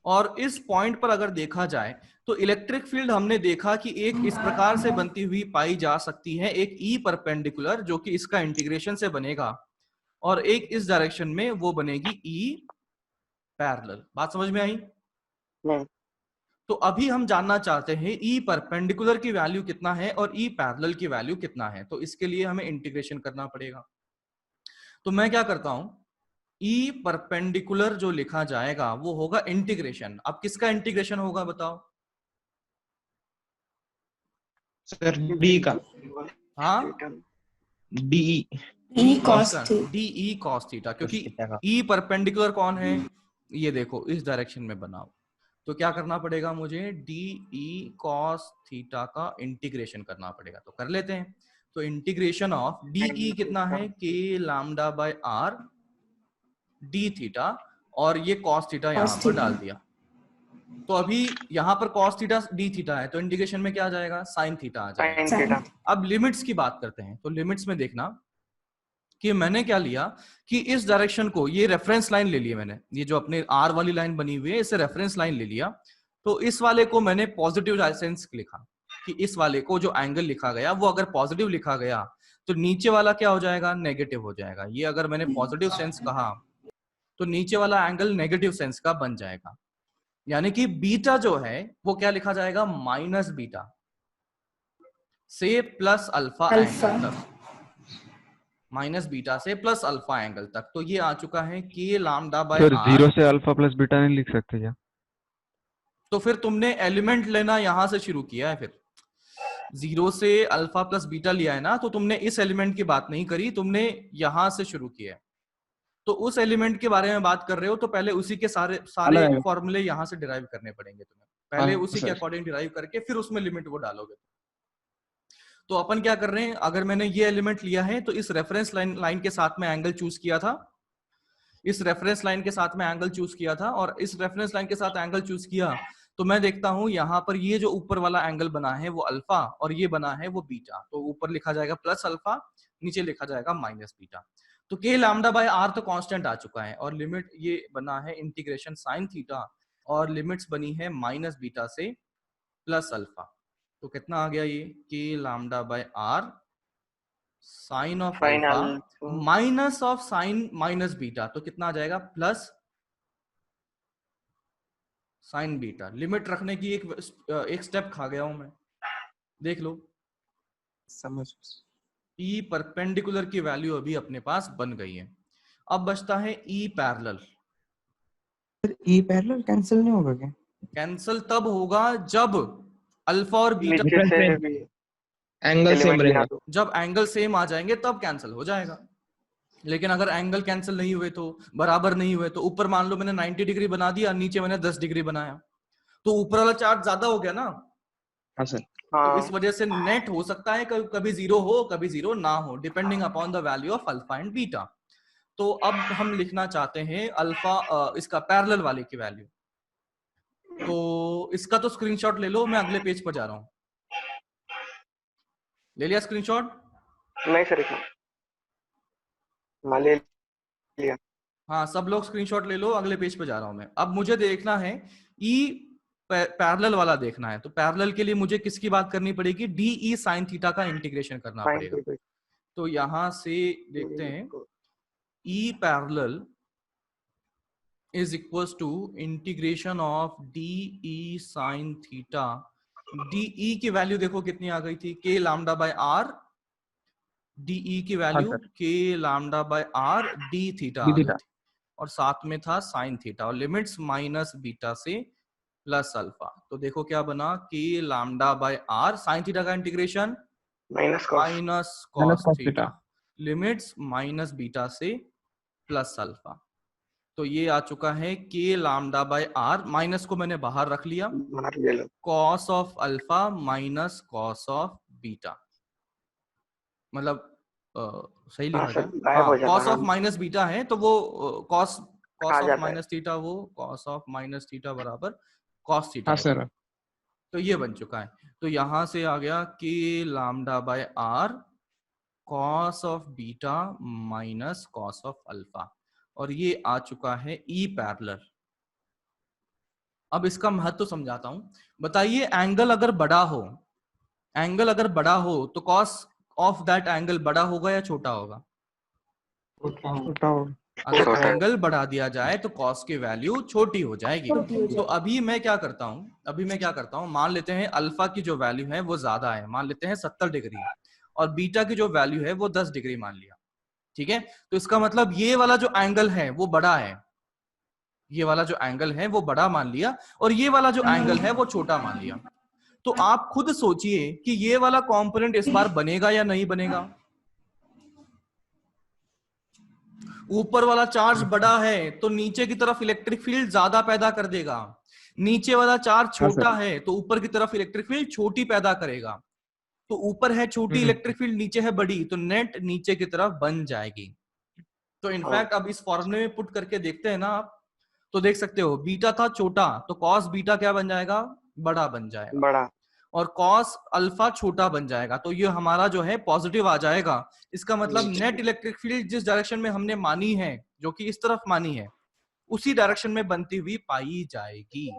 और इस पॉइंट पर अगर देखा जाए तो इलेक्ट्रिक फील्ड हमने देखा कि एक इस प्रकार से बनती हुई पाई जा सकती है, एक ई परपेंडिकुलर जो कि इसका इंटीग्रेशन से बनेगा, और एक इस डायरेक्शन में वो बनेगी ई पैरेलल। बात समझ में आई? तो अभी हम जानना चाहते हैं ई परपेंडिकुलर की वैल्यू कितना है और ई पैरेलल की वैल्यू कितना है। तो इसके लिए हमें इंटीग्रेशन करना पड़ेगा। तो मैं क्या करता हूं, ई परपेंडिकुलर जो लिखा जाएगा वो होगा इंटीग्रेशन। अब किसका इंटीग्रेशन होगा बताओ? सर डी का, हाँ, D E cos D E cos theta, क्योंकि ई परपेंडिकुलर कौन है, ये देखो इस डायरेक्शन में बनाओ। तो क्या करना पड़ेगा मुझे, डी ई कॉस थीटा का इंटीग्रेशन करना पड़ेगा। तो कर लेते हैं। तो इंटीग्रेशन ऑफ डी ई कितना है, के lambda by r d theta, और ये कॉस थीटा यहां पर डाल दिया। तो अभी यहां पर कॉस थीटा डी थीटा है, तो इंटीग्रेशन में क्या आ जाएगा, साइन थीटा आ जाएगा। अब लिमिट्स की बात करते हैं। तो लिमिट्स में देखना कि मैंने क्या लिया कि इस डायरेक्शन को, ये रेफरेंस लाइन ले लिया मैंने, ये जो अपने आर वाली लाइन बनी हुई है इसे रेफरेंस लाइन ले लिया। तो इस वाले को मैंने पॉजिटिव सेंस लिखा कि इस वाले को जो एंगल लिखा गया वो अगर पॉजिटिव लिखा गया तो नीचे वाला क्या हो जाएगा, नेगेटिव हो जाएगा। ये अगर मैंने पॉजिटिव सेंस कहा तो नीचे वाला एंगल नेगेटिव सेंस का बन जाएगा। यानी कि बीटा जो है वो क्या लिखा जाएगा, माइनस बीटा से प्लस अल्फा एंगल तक, माइनस बीटा से प्लस अल्फा एंगल तक। तो ये आ चुका है के लैम्डा बाय आर। जीरो से अल्फा प्लस बीटा नहीं लिख सकते क्या? तो फिर तुमने एलिमेंट लेना यहां से शुरू किया है, फिर जीरो से अल्फा प्लस बीटा लिया है ना, तो तुमने इस एलिमेंट की बात नहीं करी, तुमने यहां से शुरू किया है। तो उस एलिमेंट के बारे में बात कर रहे हो तो पहले उसी के सारे फॉर्मूले यहां से डिराइव करने पड़ेंगे तुम्हें। पहले उसी के अकॉर्डिंग डिराइव करके फिर उसमें लिमिट वो डालोगे। तो अपन क्या कर रहे हैं, अगर मैंने ये एलिमेंट लिया है तो इस रेफरेंस लाइन के साथ में एंगल चूज किया था, इस रेफरेंस लाइन के साथ में एंगल चूज किया था, और इस रेफरेंस लाइन के साथ एंगल चूज किया तो मैं देखता हूं यहाँ पर ये जो ऊपर वाला एंगल बना है वो अल्फा और ये बना है वो बीटा। तो ऊपर लिखा जाएगा प्लस अल्फा, नीचे लिखा जाएगा माइनस बीटा। तो के लैम्डा बाय आर तो कांस्टेंट आ चुका है और लिमिट ये बना है इंटीग्रेशन साइन थीटा और लिमिट्स बनी है माइनस बीटा से प्लस अल्फा। तो कितना आ गया ये k lambda by r sine of alpha minus of sine minus beta, तो कितना आ जाएगा प्लस साइन बीटा। लिमिट रखने की एक स्टेप खा गया हूं मैं, देख लो। समझ। ई परपेंडिकुलर की वैल्यू अभी अपने पास बन गई है। अब बचता है ई पैरेलल। फिर ई पैरेलल कैंसिल नहीं होगा क्या? कैंसल तब होगा जब अल्फा और बीटा एंगल सेम रहेगा। जब एंगल सेम आ जाएंगे तब कैंसिल हो जाएगा। लेकिन अगर एंगल कैंसिल नहीं हुए, तो बराबर नहीं हुए, तो ऊपर मान लो मैंने 90 डिग्री बना दिया, नीचे मैंने 10 डिग्री बनाया, तो ऊपर वाला चार्ज ज्यादा हो गया ना। हाँ सर। तो इस वजह से नेट हो सकता है कभी जीरो हो कभी जीरो ना हो, depending upon the value of alpha and beta. तो अब हम लिखना चाहते हैं अल्फा इसका पैरेलल वाले की वैल्यू। तो इसका तो स्क्रीनशॉट ले लो, मैं अगले पेज पर जा रहा हूं। ले लिया स्क्रीनशॉट? नहीं सर, एक ले लिया। हाँ, सब लोग स्क्रीनशॉट ले लो, अगले पेज पे जा रहा हूं मैं। अब मुझे देखना है ई पैरेलल वाला देखना है, तो पैरेलल के लिए मुझे किसकी बात करनी पड़ेगी? डी ई साइन थीटा का इंटीग्रेशन करना पड़ेगा। तो यहां से देखते हैं e parallel is equal to integration of d e sine theta. D e की वैल्यू देखो कितनी आ गई थी, k lambda by r. D e की value k lambda by r d theta और साथ में था साइन थीटा और लिमिट्स माइनस बीटा से प्लस अल्फा। तो देखो क्या बना, k lambda by r sign theta का integration minus cos theta, limits minus beta से प्लस अल्फा। तो ये आ चुका है के लैम्डा बाय आर, माइनस को मैंने बाहर रख लिया, cos of alpha minus cos of beta. मतलब सही लिखा है, कॉस ऑफ माइनस बीटा है तो वो कॉस ऑफ माइनस थीटा, वो कॉस ऑफ माइनस थीटा बराबर कॉस थीटा। हाँ सर। तो ये बन चुका है। तो यहां से आ गया k lambda by r cos of beta minus cos of alpha, और ये आ चुका है ई पैरेलल। अब इसका महत्व समझाता हूं। बताइए, एंगल अगर बड़ा हो तो कॉस ऑफ दैट एंगल बड़ा होगा या छोटा होगा? अगर एंगल बढ़ा दिया जाए तो कॉस की वैल्यू छोटी हो जाएगी। तो अभी मैं क्या करता हूं, मान लेते हैं अल्फा की जो वैल्यू है वो ज्यादा है, मान लेते हैं 70 डिग्री, और बीटा की जो वैल्यू है वो 10 डिग्री मान लिया। ठीक है, तो इसका मतलब ये वाला जो एंगल है वो बड़ा है, ये वाला जो एंगल है वो बड़ा मान लिया, और ये वाला जो एंगल है वो छोटा मान लिया। तो आप खुद सोचिए कि ये वाला कंपोनेंट इस बार बनेगा या नहीं बनेगा। ऊपर वाला चार्ज बड़ा है तो नीचे की तरफ इलेक्ट्रिक फील्ड ज्यादा पैदा कर देगा, नीचे वाला चार्ज छोटा है तो ऊपर की तरफ इलेक्ट्रिक फील्ड छोटी पैदा करेगा। तो ऊपर है छोटी इलेक्ट्रिक फील्ड, नीचे है बड़ी, तो नेट नीचे की तरफ बन जाएगी। तो इनफैक्ट अब इस फॉर्मूले में पुट करके देखते हैं ना आप, तो देख सकते हो बीटा था छोटा तो कॉस बीटा क्या बन जाएगा? बड़ा बन जाएगा, बड़ा, और कॉस अल्फा छोटा बन जाएगा। तो ये हमारा जो है पॉजिटिव आ जाएगा। इसका मतलब नेट इलेक्ट्रिक फील्ड जिस डायरेक्शन में हमने मानी है, जो कि इस तरफ मानी है, उसी डायरेक्शन में बनती हुई पाई जाएगी।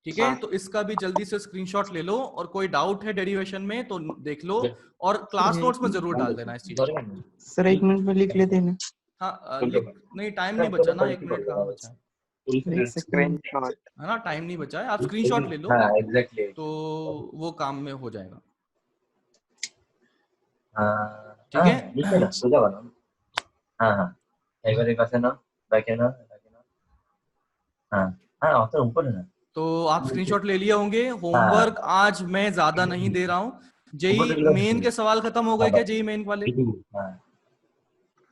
ठीक है, तो इसका भी जल्दी से स्क्रीनशॉट ले लो, और कोई डाउट है डेरिवेशन में तो देख लो, और क्लास नोट्स में जरूर डाल देना इस चीज को। सर 1 मिनट में लिख लेते हैं। हाँ, नहीं टाइम नहीं बचा ना, 1 मिनट कहाँ बचा है, है ना, टाइम नहीं बचा है। आप स्क्रीनशॉट ले लो। हाँ, exactly. तो वो काम में हो जाएगा। ठीक है, हाँ एक बार ऐसे ना बैक है ना, हाँ तो ऊपर है ना। तो आप स्क्रीनशॉट ले लिए होंगे। होमवर्क आज मैं ज्यादा नहीं दे रहा हूँ। जेई मेन के सवाल खत्म हो गए क्या? जेई मेन वाले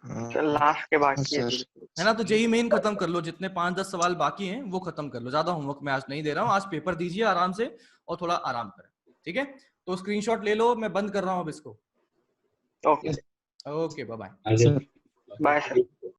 लास्ट के बाकी है ना, तो जेई मेन खत्म कर लो, जितने 5-10 सवाल बाकी हैं वो खत्म कर लो। ज्यादा होमवर्क मैं आज नहीं दे रहा हूँ। आज पेपर दीजिए आराम से और थोड़ा आराम करें। ठीक है, तो स्क्रीनशॉट ले लो, मैं बंद कर रहा हूँ अब इसको। Okay okay bye bye. आगे बाय सर।